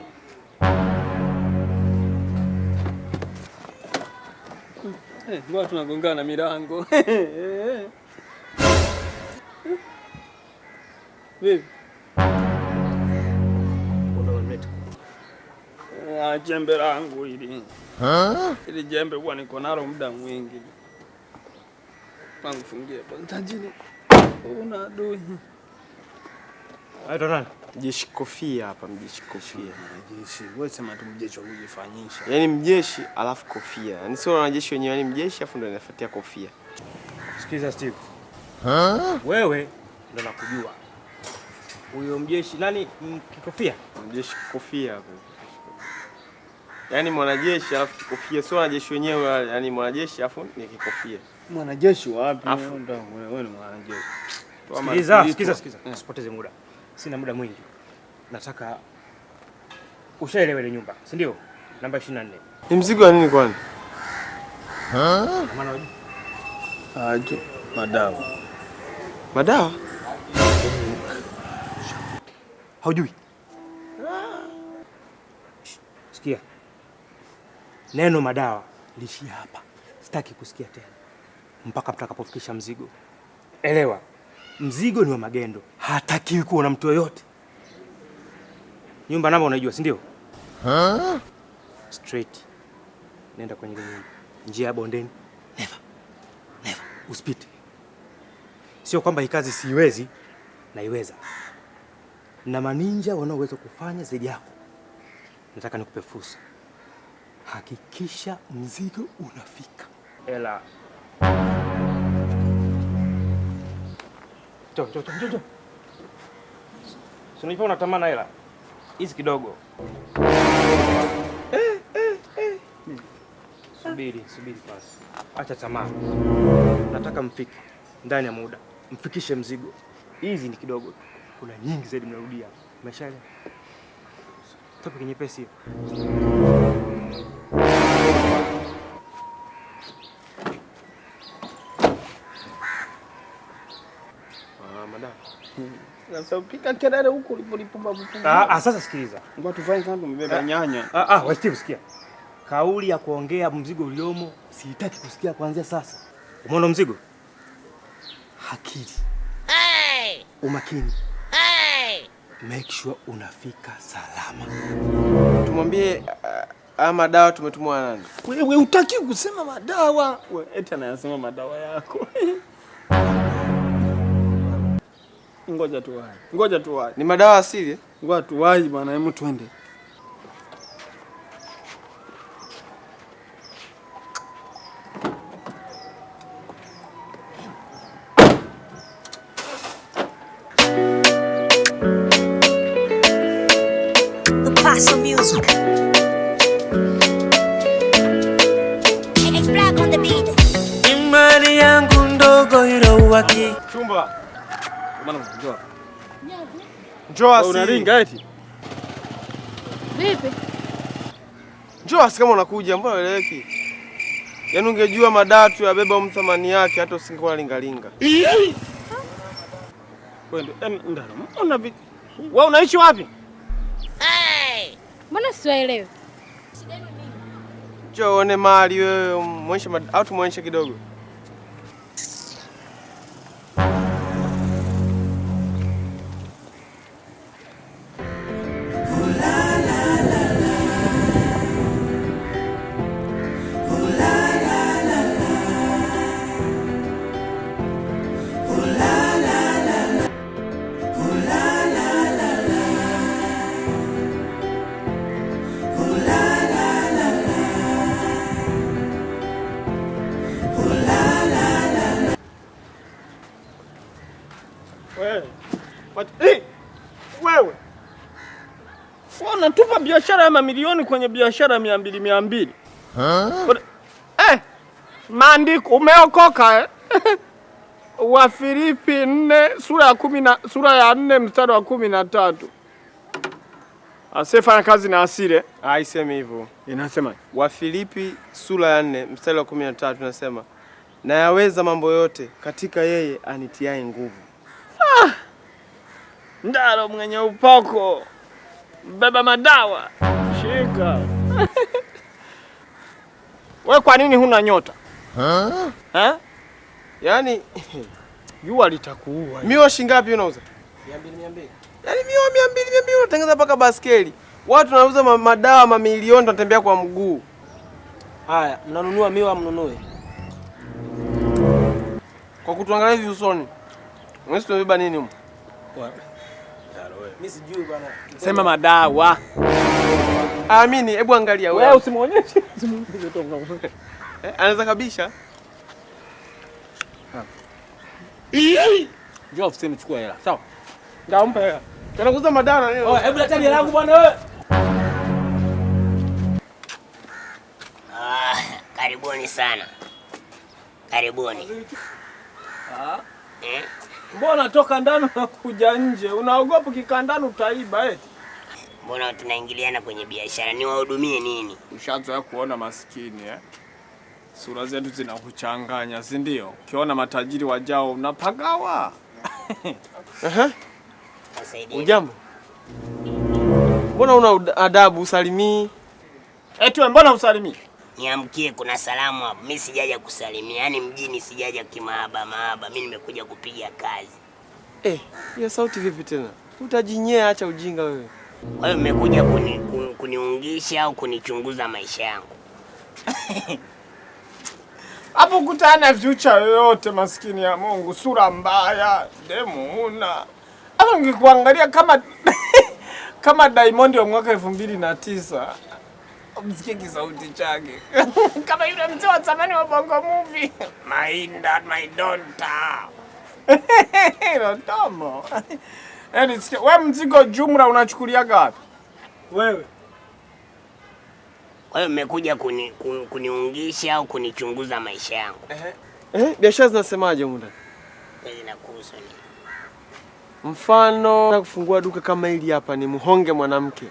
Ngoja tunagongana milango. Vipi? Jembe langu hili. Ili jembe huwa niko nalo muda mwingi. Pangu fungie tajini. Una adui. Aito nani? Mjeshi Kofia hapa, mjeshi Kofia. Mjeshi, wewe sema tu mjeshi wa kujifanyisha. Yaani mjeshi alafu kofia. Yaani sio wanajeshi wenyewe, yaani mjeshi afu ndio inafuatia kofia. Sikiza Steve. Wewe ndo nakujua. Huyo mjeshi nani kikofia? Mjeshi Kofia hapo. Yaani mwanajeshi alafu kikofia, sio wanajeshi wenyewe, yaani mwanajeshi afu ni kikofia. Mwanajeshi wapi? Wewe ni mwanajeshi. Sikiza. Usipoteze muda. Sina muda mwingi. Nataka ushaelewa ile nyumba, si ndio? Namba 24. Ni mzigo wa nini kwani? Maana wewe? Aje, madawa. Madawa? Haujui? Sikia. Neno madawa lishia hapa. Sitaki kusikia tena. Mpaka mtakapofikisha mzigo. Elewa. Mzigo ni wa magendo. Hatakiwi kuwa na mtu yoyote. Nyumba namba unaijua, si ndio? Straight. Nenda kwenye ile nyumba. Njia ya bondeni. Never. Usipite. Sio kwamba hii kazi siiwezi, naiweza. Na maninja wanaoweza kufanya zaidi yako. Nataka nikupe fursa. Hakikisha mzigo unafika. Ela. Njoo. Si unajua unatamana hela. Hizi kidogo. Subiri kwanza. Acha tamaa. Nataka mfike ndani ya muda. Mfikishe mzigo. Hizi ni kidogo. Kuna nyingi zaidi mnarudia. Umeshaelewa? Toka kwenye pesi. Madawa. Sasa upika kelele huko ulipomba. Sasa sikiliza. Ngoja tufanye kama mbeba nyanya. Wewe Steve sikia. Kauli ya kuongea mzigo uliomo sihitaki kusikia kuanzia sasa. Umeona mzigo? Akili. Umakini. Make sure unafika salama. Tumwambie madawa tumetumwa nani? Wewe hutaki kusema madawa. Wewe eti anayasema madawa yako. Ngoja tuwahi. Ni madawa asili? Ngoja tuwahi bwana, hebu twende. Paso music. It's black on the beat. Imani yangu ndogo ilowaki. Chumba. Maana njoo. Njoo asi. Unaringa eti? Vipi? Njoo asi kama unakuja, mbona ueleweki? Yaani ungejua madawa tu yabeba thamani yake hata usingekuwa lingalinga. Kwenda ndalo. Mbona vipi? Wewe unaishi wapi? Mbona siwaelewi? Njoo one mali wewe, muonyeshe au tumuonyeshe kidogo. Wewe unatupa biashara ya mamilioni kwenye biashara 200. Maandiko umeokoka Wafilipi 4 sura ya 4 mstari wa 13. Asifanya kazi na asile. Haisemi hivyo. Inasema Wafilipi sura ya 4 mstari wa 13 tunasema na yaweza mambo yote katika yeye anitiaye nguvu. Ndaro mwenye upako. Beba madawa. Shika. Wewe kwa nini huna nyota? Yaani jua litakuua. Miwa shingapi unauza? 200. Yaani miwa 200 unatengeneza paka baskeli. Watu wanauza madawa mamilioni tunatembea kwa mguu. Haya, mnanunua miwa mnunue. Kwa kutuangalia hivi usoni. Wewe tumebeba nini huko? Mimi sijui bwana. Sema madawa. Amini, hebu angalia wewe. Wewe usimuonyeshe. Anaweza kabisha. Njoo ofisini chukua hela. Sawa. Ngampa hela. Tunakuza madawa leo. Hebu leta hela yangu bwana wewe. Karibuni sana. Karibuni. Mbona toka ndani na kuja nje? Unaogopa kikandani utaiba eti? Mbona tunaingiliana kwenye biashara? Niwahudumie nini? Ushaanza kuona maskini Sura zetu zinakuchanganya, si ndio? Ukiona matajiri wajao unapagawa. Ujambo. Mbona una adabu usalimii? Eti mbona usalimii? Niamkie, kuna salamu hapo. Mimi sijaja kusalimia. Yaani mjini sijaja kimahaba. Mimi nimekuja kupiga kazi. Hiyo sauti vipi tena? Utajinyea, acha ujinga wewe. Kwa hiyo mmekuja kuniungisha au kunichunguza maisha yangu? Hapo kutana future yoyote, maskini ya Mungu, sura mbaya, demu una. Hapo ngikuangalia kama Diamond wa mwaka 2009. Msikie kisauti chake. Kama yule mzee wa zamani wa Bongo Movie. My dad, my daughter. Ndomo. Wewe mzigo jumla unachukulia gapi? Wewe. Kwa hiyo mmekuja kuniungisha au kunichunguza maisha yangu? Biashara zinasemaje muda? Zinakuhusu nini? Mfano na kufungua duka kama hili hapa ni muhonge mwanamke.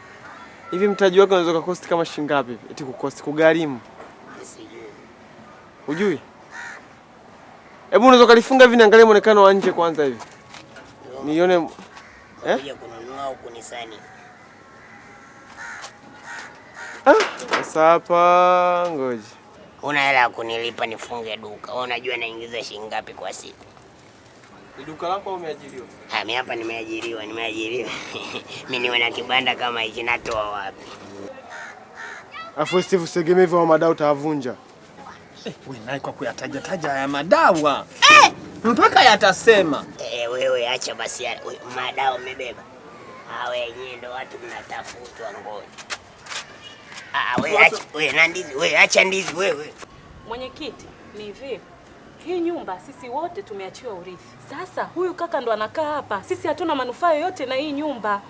Hivi mtaji wako unaweza kukosti kama shilingi ngapi? Eti kukosti kugharimu. Sijui. Hujui? Hebu unaweza kalifunga hivi niangalie muonekano wa nje kwanza hivi. Nione kuja kununua au kunisani. Sasa hapa ngoja. Una hela kunilipa nifunge duka. Wewe unajua naingiza shilingi ngapi kwa siku? Ni duka lako au umeajiriwa? Mimi hapa nimeajiriwa. Mimi niwe na kibanda kama hichi natoa wapi? Afu Steve usegemevu wa madawa utavunja. Wewe naye kwa kuyataja haya madawa. Mpaka yatasema. Wewe acha basi madawa umebeba. Wenyewe ndo watu mnatafutwa ngoja. Wewe acha ndizi wewe. Mwenyekiti, ni hivi. Hii nyumba sisi wote tumeachiwa urithi. Sasa huyu kaka ndo anakaa hapa. Sisi hatuna manufaa yoyote na hii nyumba.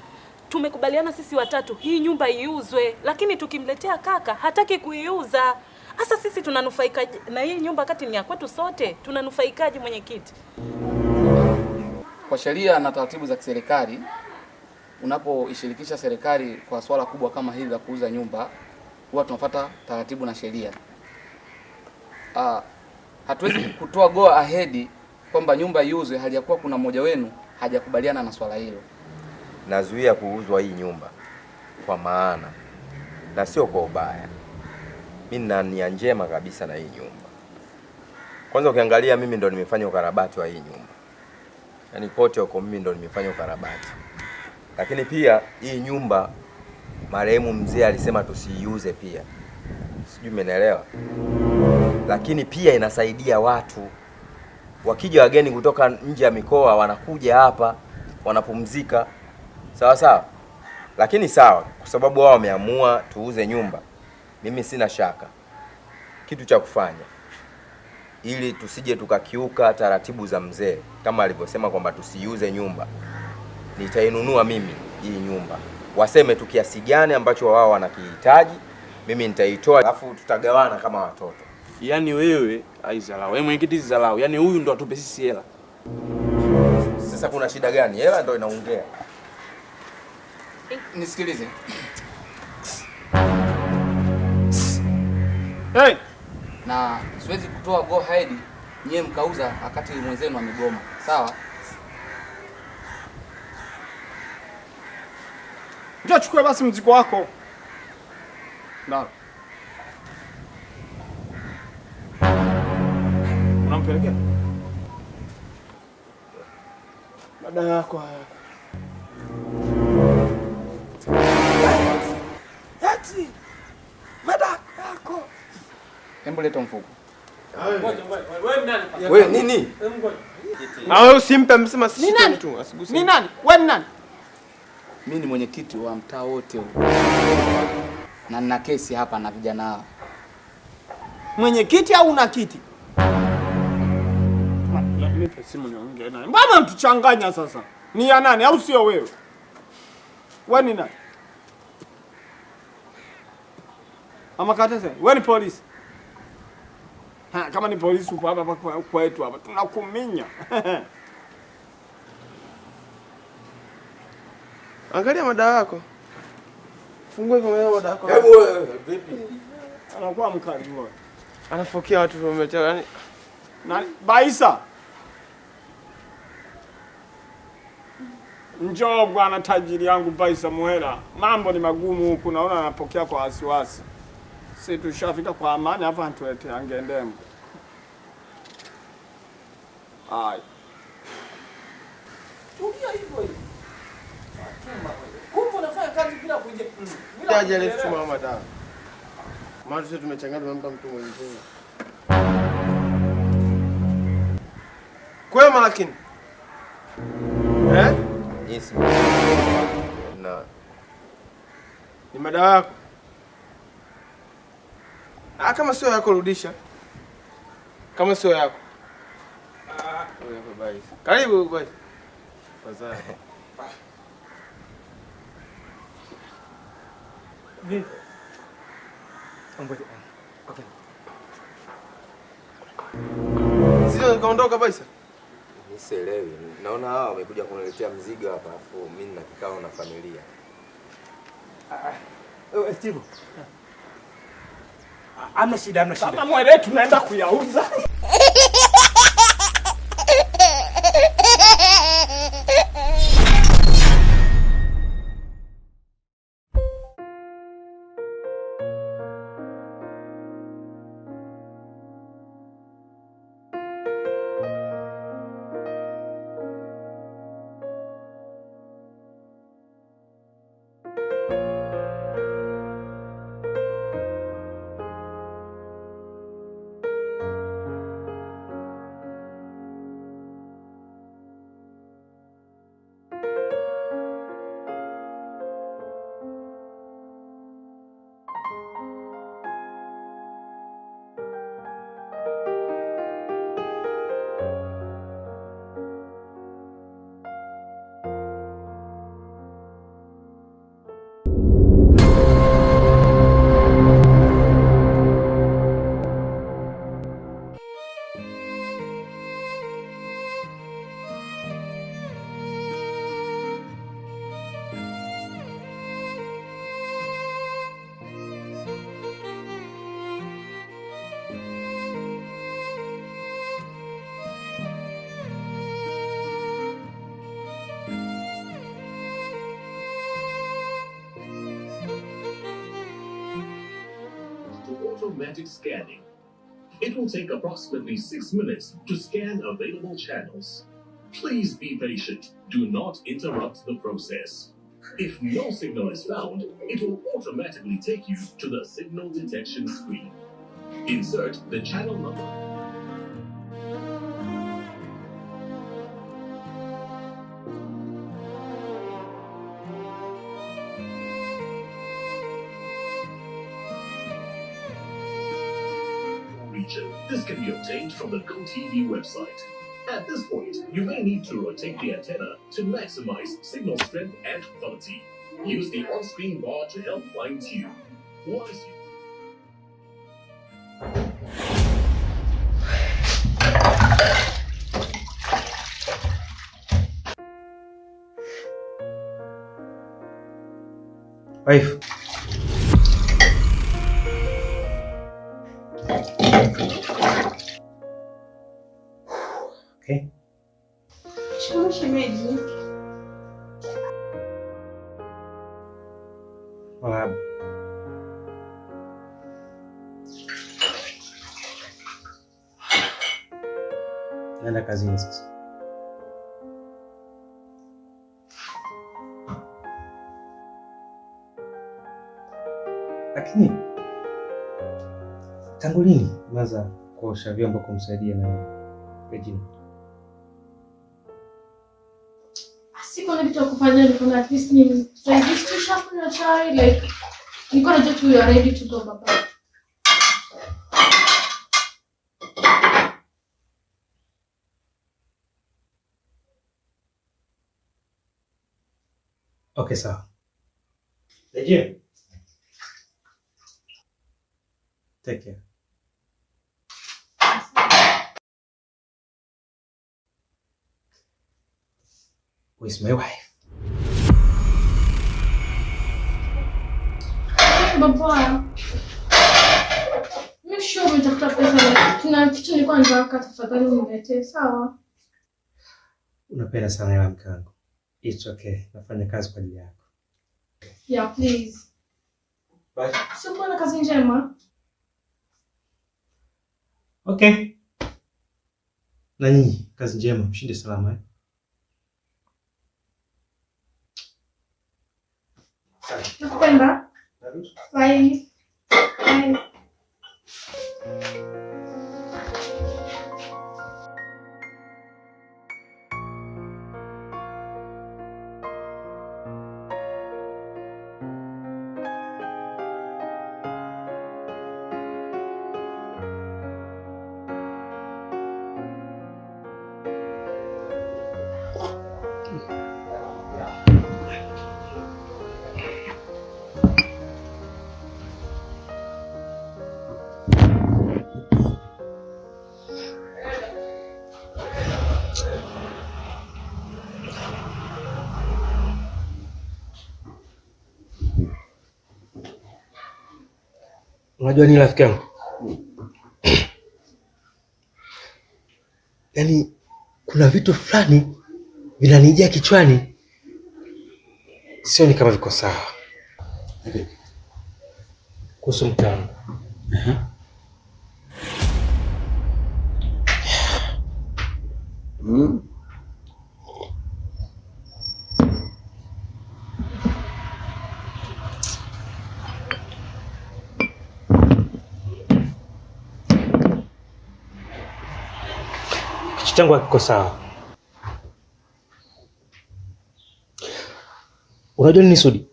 Tumekubaliana sisi watatu hii nyumba iuzwe, lakini tukimletea kaka hataki kuiuza. Sasa sisi tunanufaika na hii nyumba kati ni ya kwetu sote. Tunanufaikaje mwenyekiti? Kwa sheria na taratibu za kiserikali, unapoishirikisha serikali kwa swala kubwa kama hili la kuuza nyumba, huwa tunafuata taratibu na sheria. Hatuwezi kutoa go ahead kwamba nyumba iuzwe hali ya kuwa kuna mmoja wenu hajakubaliana na swala hilo. Nazuia kuuzwa hii nyumba kwa maana na sio kwa ubaya. Mimi nina nia njema kabisa na hii nyumba. Kwanza ukiangalia mimi ndo nimefanya ukarabati wa hii nyumba. Yaani kote huko mimi ndo nimefanya ukarabati. Lakini pia hii nyumba marehemu mzee alisema tusiiuze pia. Sijui umeelewa? Lakini pia inasaidia watu. Wakija wageni kutoka nje ya mikoa wanakuja hapa, wanapumzika. Sawa sawa? Lakini sawa, kwa sababu wao wameamua tuuze nyumba. Mimi sina shaka. Kitu cha kufanya ili tusije tukakiuka taratibu za mzee kama alivyosema kwamba tusiuze nyumba. nitainunua mimi hii nyumba. Waseme tu kiasi gani ambacho wao wanakihitaji, mimi nitaitoa, alafu tutagawana kama watoto. Yaani wewe aizalau, wewe mwenyekiti zalau. Yaani huyu ndo atupe sisi hela. Sasa kuna shida gani? Hela ndo inaongea. Nisikilize. Hey! Na siwezi kutoa go ahead nyie mkauza wakati mwenzenu amegoma. Sawa? Njoo chukua basi mzigo wako. Ndio. Unampelekea? Dada yako haya. Eti. Madaka yako. Hebu leta mfuko. Wewe nani? Wewe nini? Wewe usimpe msema sisi tu asiguse. Ni nani? Wewe ni nani? Mimi ni mwenyekiti wa mtaa wote huu. Na nina kesi hapa na vijana hao. Mwenyekiti au una kiti? Nipe simu niongee naye. Mbona mtuchanganya sasa? Ni ya nani au sio wewe? Wewe ni nani? Ama katese, wewe ni polisi. Kama ni polisi upo hapa kwetu hapa tunakuminya. Angalia madawa yako. Fungue hivyo madawa yako. Hebu wewe vipi? Anakuwa mkali wewe. Anafokea watu wametea yani. Nani? Baisa. Njoo bwana tajiri yangu Baisa Muhela. Mambo ni magumu huku naona anapokea kwa wasiwasi. Sisi tushafika kwa amani hapa antuete angendemo. Ai. Tulia hivyo hivyo. Kumbe unafanya kazi bila kuja. Jaje letu mama dawa. Maana sisi tumechanganya tumempa mtu mwingine. Kwema lakini. Yes. Na ni madawa yako. Kama sio yako rudisha. Kama sio yako. Wewe bye. Karibu bye. Fadhali. Vipi? Okay. Sio kaondoka Baisa? Mimi sielewi. Naona hao wamekuja kuniletea mzigo hapa afu mimi na kikao na familia. Steve. Hamna shida, hamna shida. Kama mwele tunaenda kuyauza. Automatic scanning. It will take approximately 6 minutes to scan available channels. Please be patient. Do not interrupt the process. If no signal is found, it will automatically take you to the signal detection screen. Insert the channel number. This can be obtained from the GoTV website. At this point, you may need to rotate the antenna to maximize signal strength and quality. Use the on-screen bar to help fine-tune. Once you Wife. Okay. Shikamoo shemeji. Wala. Nenda kazini sasa. Lakini tangu lini umeanza kuosha vyombo kumsaidia na Regina? Siko na kitu ya kufanya, niko na at least ni like this to sharpen your chai, like niko na joto, you are ready to go baba. Okay, sawa. Regina. Take care. Where's my wife? Baba. Make sure umetafuta pesa. Kuna kitu nilikuwa nataka tafadhali uniletee, sawa? Unapenda sana hela mke wangu. It's okay. Nafanya kazi kwa ajili yako. Yeah, please. Bye. Sio na kazi njema. Okay. Na nyinyi, kazi njema, mshinde salama. Nakupenda. Bye. Bye. Unajua nini rafiki yangu? Yaani kuna vitu fulani vinanijia kichwani, sioni kama viko sawa. Kuhusu mke wangu. Kichwa changu hakiko sawa. Unajua nini Sudi?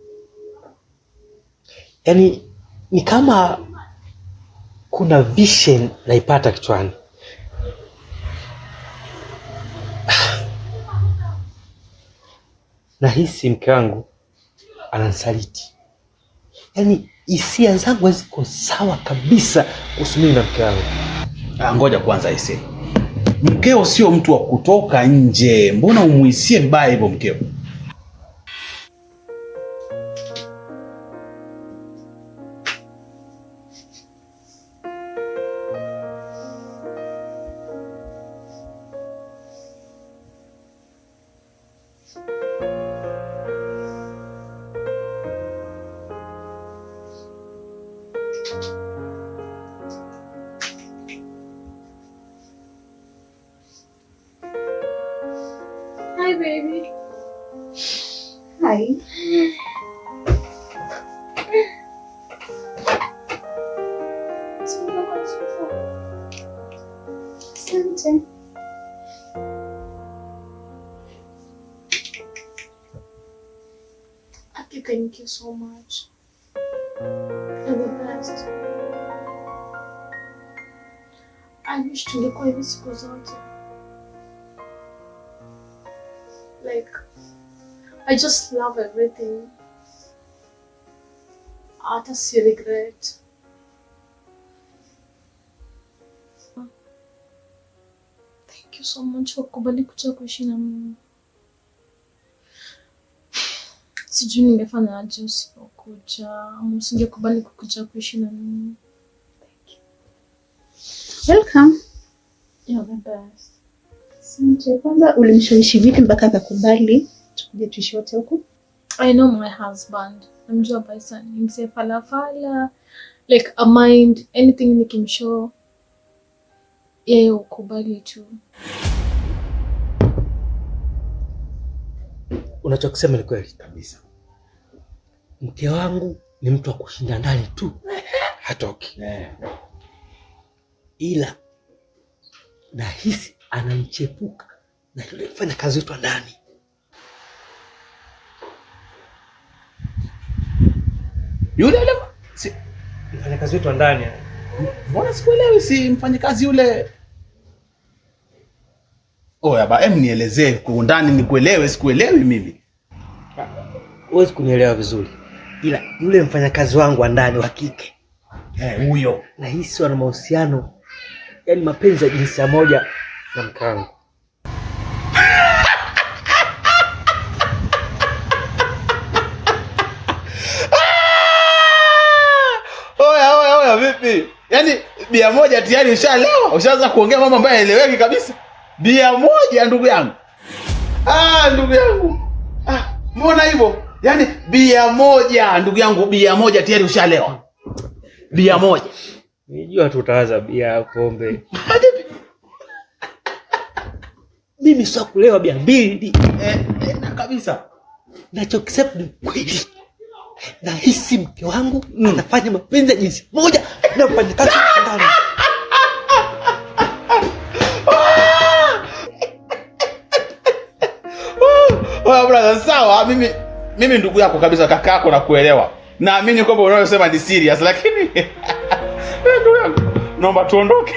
Yaani ni kama kuna vision naipata kichwani. Nahisi mke wangu ananisaliti. Yaani hisia zangu ziko sawa kabisa kuhusu mimi na mke wangu. Ngoja kwanza ise. Mkeo sio mtu wa kutoka nje. Mbona umuhisie vibaya hivyo mkeo? Hi, baby. Hi. Asante. Aki, thank you so much. You're the best. I wish tungekuwa hivi siku zote. I just love everything. Hata si regret. Thank you so much for kubali kuja kuishi na mimi. Sijui ningefanya aje usipokuja, ama usingekubali kukuja kuishi na mimi. Welcome. You're the best. Asante. Kwanza ulimshawishi vipi mpaka akakubali tukuje tuishi wote huku? I know my husband. Namjua Baisan. Ni msee falafala. Like a mind, anything nikimshow. Yeye ukubali tu. Unachokisema ni kweli kabisa. Mke wangu ni mtu wa kushinda ndani tu. Hatoki. Ila nahisi anamchepuka na yule mfanya kazi wetu ndani. Yule si mfanya kazi wetu ndani. Mbona sikuelewi si mfanya kazi yule? Oya nielezee kwa undani nikuelewe, sikuelewi mimi. Huwezi kunielewa vizuri. Ila yule mfanyakazi wangu wa ndani wa kike. Huyo. Nahisi wana mahusiano, yaani mapenzi ya jinsia moja na mke wangu. Oya vipi? Yaani bia moja tayari ushalewa, ushaanza kuongea mambo ambayo haeleweki kabisa. Bia moja ndugu yangu. Ndugu yangu. Mbona hivyo? Yaani bia moja ndugu yangu, bia moja tayari ushalewa. Bia moja. Nijua tutaanza bia pombe. Mimi sio kulewa bia mbili. Na kabisa. Nachokisema ni kweli. Nahisi mke wangu anafanya mapenzi ya jinsi moja na mfanyakazi ndani. Brother, sawa, mimi ndugu yako kabisa, kaka yako na kuelewa. Naamini kwamba unayosema ni serious, lakini ndugu yangu, naomba tuondoke.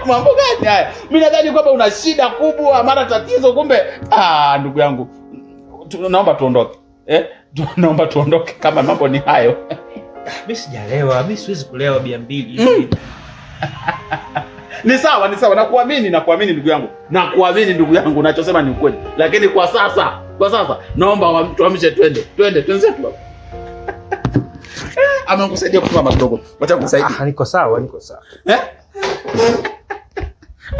Mambo gani haya? Mimi nadhani kwamba una shida kubwa, mara tatizo, kumbe ndugu yangu, naomba tuondoke. Naomba tuondoke kama mambo ni hayo. Mimi sijalewa, mimi siwezi kulewa bia mbili. Ni sawa, nakuamini ndugu yangu. Nakuamini ndugu yangu, unachosema ni ukweli. Lakini kwa sasa naomba tuamshe twende tu baba. Ama nikusaidia kusimama kidogo. Wacha kusaidia. Niko sawa.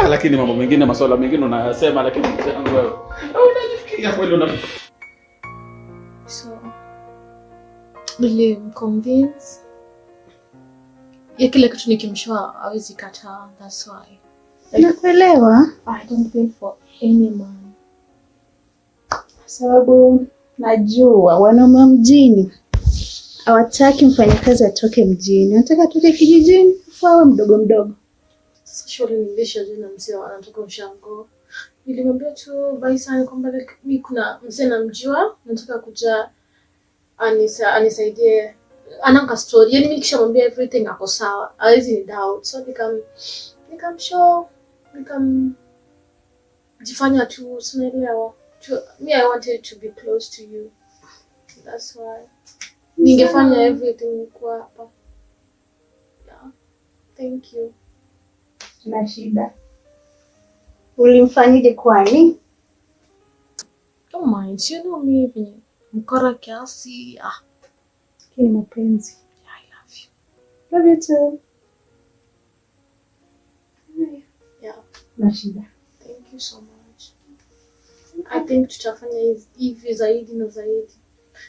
Lakini mambo mengine, masuala mengine unayasema, lakini wewe unajifikiria kweli una. So, really convinced. Ya kile kitu nikimshoa hawezi kataa, that's why. Nakuelewa. I don't think for any man. Sababu najua wanaume mjini hawataki mfanyakazi atoke mjini. Wanataka atoke kijijini, awe mdogo. Sasa shule nilisha jina mzee anatoka Ushango. Nilimwambia tu Baisan kwamba mimi kuna mzee namjua, nataka kuja anisaidie. Ananga story. Yaani mimi kishamwambia everything ako sawa. Hawezi ni doubt. So nikamshow, jifanya tu tunaelewa. Me, I wanted to be close to you. That's why. Ningefanya everything kwa hapa. Yeah. Thank you. Na shida. Ulimfanyije kwani? Don't mind. You know me venye mkora kiasi. Kini mapenzi. Yeah, I love you. Love you too. Yeah. Na shida. Thank you so much. I think tutafanya hivi zaidi na zaidi.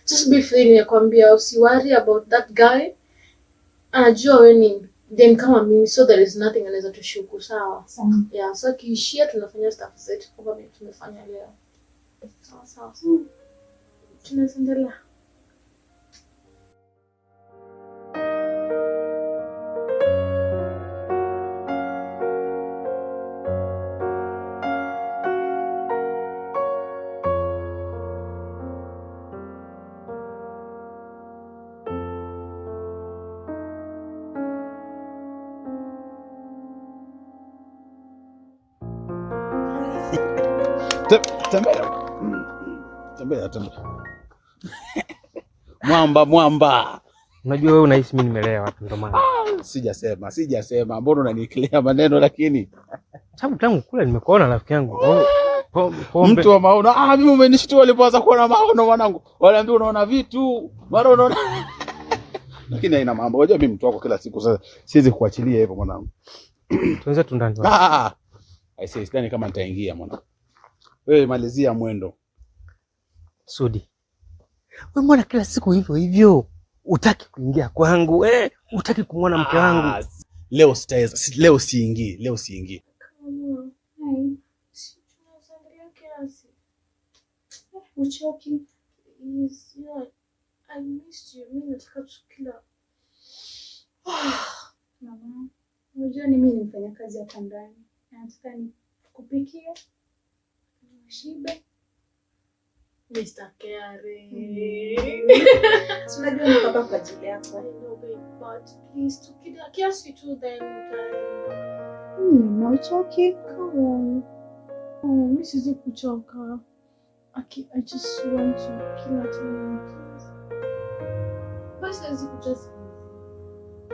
Just be free, nikwambia usiworry about that guy. Anajua wewe ni dem kama mimi, so there is nothing anaweza tushuku, sawa? Yeah, so kiishia tunafanya stuff zetu kama vile tumefanya leo. Sawa. Tunaendelea. Tembea tembea. Mwamba. Unajua wewe unahisi mimi nimelewa tu ndo maana. Sijasema. Mbona unanikelea maneno lakini? Sababu tangu kule nimekuona rafiki yangu. Mtu wa maono. Mimi umenishtua ulipoanza kuona maono mwanangu. Waliambia unaona vitu, mara unaona. Lakini haina mambo. Unajua mimi mtu wako kila siku sasa siwezi kuachilia hivyo mwanangu. Tuanze tu ndani. Sidhani kama nitaingia mwanangu. Wewe malizia mwendo. Sudi. Wewe mbona kila siku hivyo? Utaki kuingia kwangu, utaki kumwona mke wangu. Leo siingii. Uchoki is, I missed you. Mimi nataka tukila. Mama, unajua ni mimi nimfanya kazi hapa ndani. Nataka nikupikie. Shibe. Mr. Kare. Unajua niko hapa kwa ajili yako. I know, babe, but please tukila kiasi tu then na uchoki. Come on. Oh, mimi siwezi kuchoka. I just want to kill at me, please. Basi siwezi kuchoka.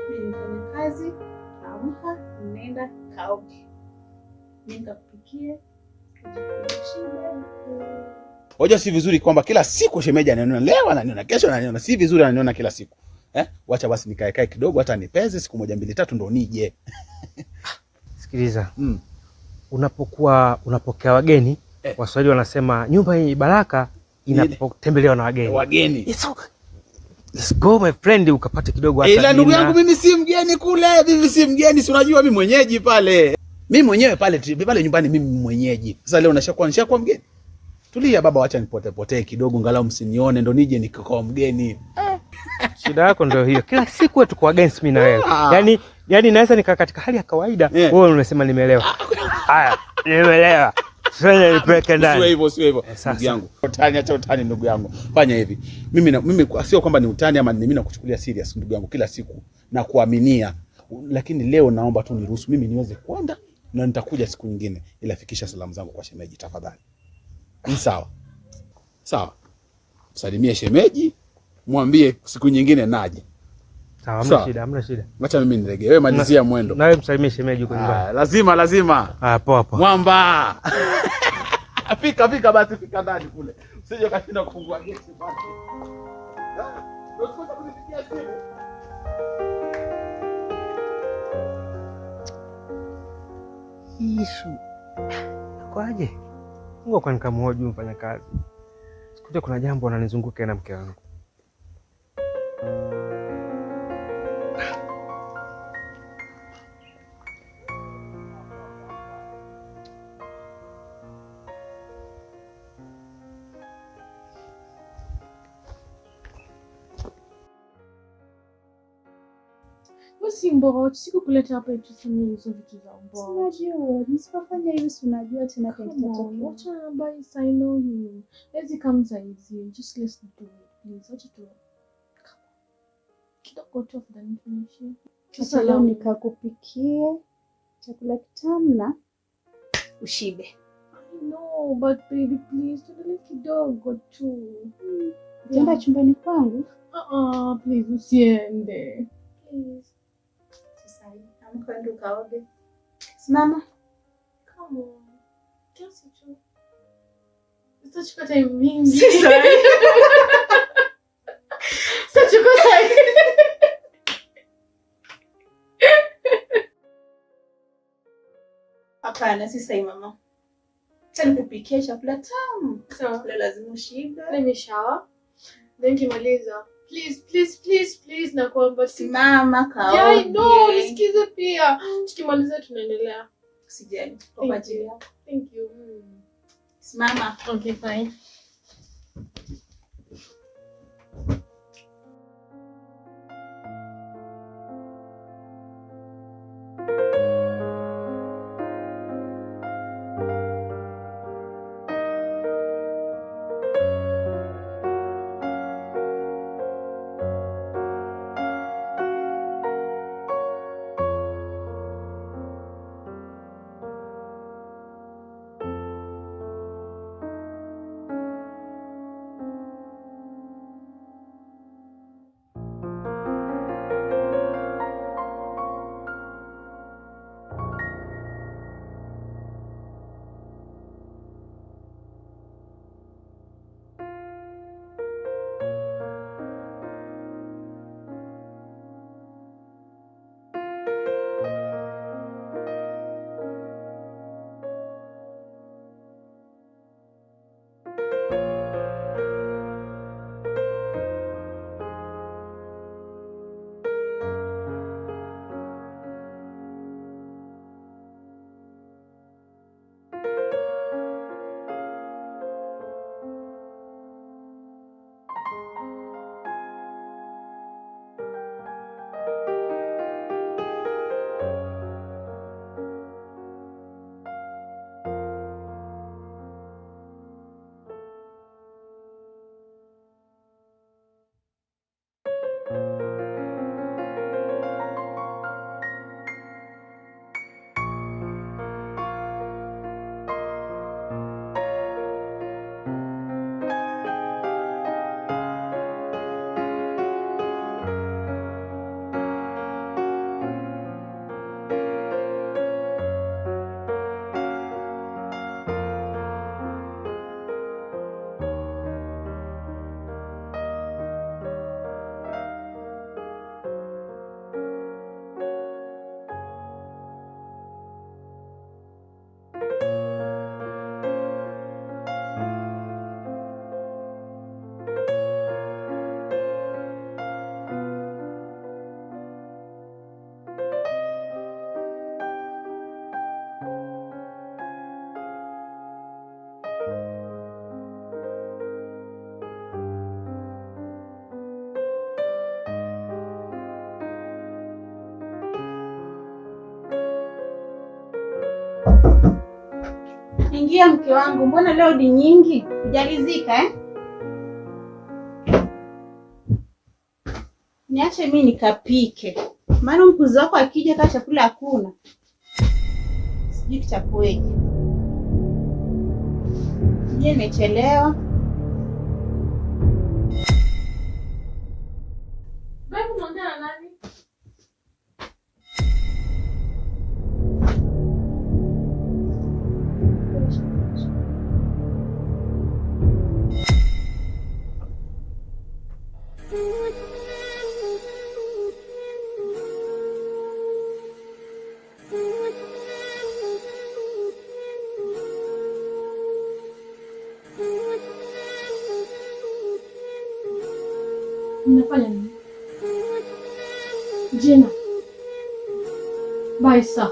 Mimi nifanya kazi, amka, nenda kaoge. Nikakupikie. Hoja si vizuri kwamba kila siku shemeji ananiona leo ananiona kesho ananiona, si vizuri ananiona kila siku. Wacha basi nikae kidogo hata nipeze siku 1 2 3 ndo nije. Sikiliza. Unapokuwa unapokea wageni, Waswahili wanasema nyumba hii baraka inapotembelewa na wageni. So, let's go my friend ukapate kidogo hata. Ila ndugu yangu mimi si mgeni kule, si unajua mimi mwenyeji pale. Mimi mwenyewe pale nyumbani mimi mwenyeji. Sasa leo nishakuwa mgeni. Tulia baba, wacha nipotee kidogo ngalau msinione ndo nije nikakao mgeni. Shida yako ndio hiyo. Kila siku wewe tuko against mimi na wewe. Yaani naweza nikaa katika hali ya kawaida, wewe unasema nimeelewa. Haya, nimeelewa. Fanya nipeke ndani. Sio hivyo ndugu yangu. Acha utani ndugu yangu. Fanya hivi. Mimi sio kwamba ni utani ama mimi nakuchukulia serious ndugu yangu kila siku na kuaminia. Lakini leo naomba tu niruhusu mimi niweze kwenda na nitakuja siku nyingine, ila fikisha salamu zangu kwa shemeji tafadhali. Ni sawa. Salimie shemeji, mwambie siku nyingine naje. Sawa, hamna shida. Acha mimi niregee. Wewe malizia mwendo. Na wewe msalimie shemeji huko nyumbani. Lazima. Poa. Mwamba. Fika basi, fika ndani kule. Usije kashinda kufungua geti basi. Ndio sasa kunifikia simu. Yesu. Kwaje? Mungu kwa nikamhoji mfanya kazi. Sikuja kuna jambo ananizunguka na mke wangu. Simbo, sikukuleta hapa tufanye hizo vitu za mbao. Unajua, nisipofanya hivi unajua tena kitatokea. Wacha namba saino ni. Let's come saizi. Just let's do it, please. Wacha tu. Kidogo tu for the information. Sasa leo nikakupikie chakula kitamu na ushibe. No, but baby please, tuendelee kidogo tu. Utaenda chumbani kwangu? Please usiende. Please. Amka ndo kaoge. Simama. Come on. Kiasi tu. Utachukua time mingi. Sitachukua time. Hapana, si mama. Acha nikupikie chakula tamu. Sawa. Leo lazima ushibe. Let me shower. Then kimaliza. Please na kuomba simama kaoge. Yeah, I know, nisikize pia. Tukimaliza tunaendelea. Usijali. Kwa ajili yako. Thank you. Simama. Okay, fine. Ingia mke wangu, mbona leo di nyingi? Hujalizika eh? Niache mimi nikapike. Maana mkuzi wako akija kama chakula hakuna. Sijui kitakuweje. Je, nimechelewa? Bado unaongea na nani? Mnafanya nini? Jina. Baisa.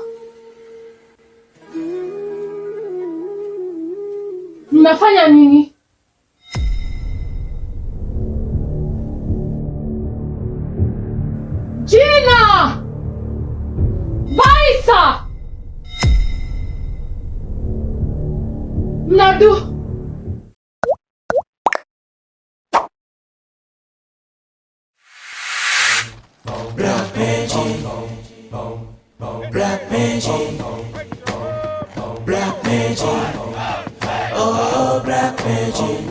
Mnafanya nini? Jina. Baisa. Mnadu. Black magic, black magic, black magic, oh black magic.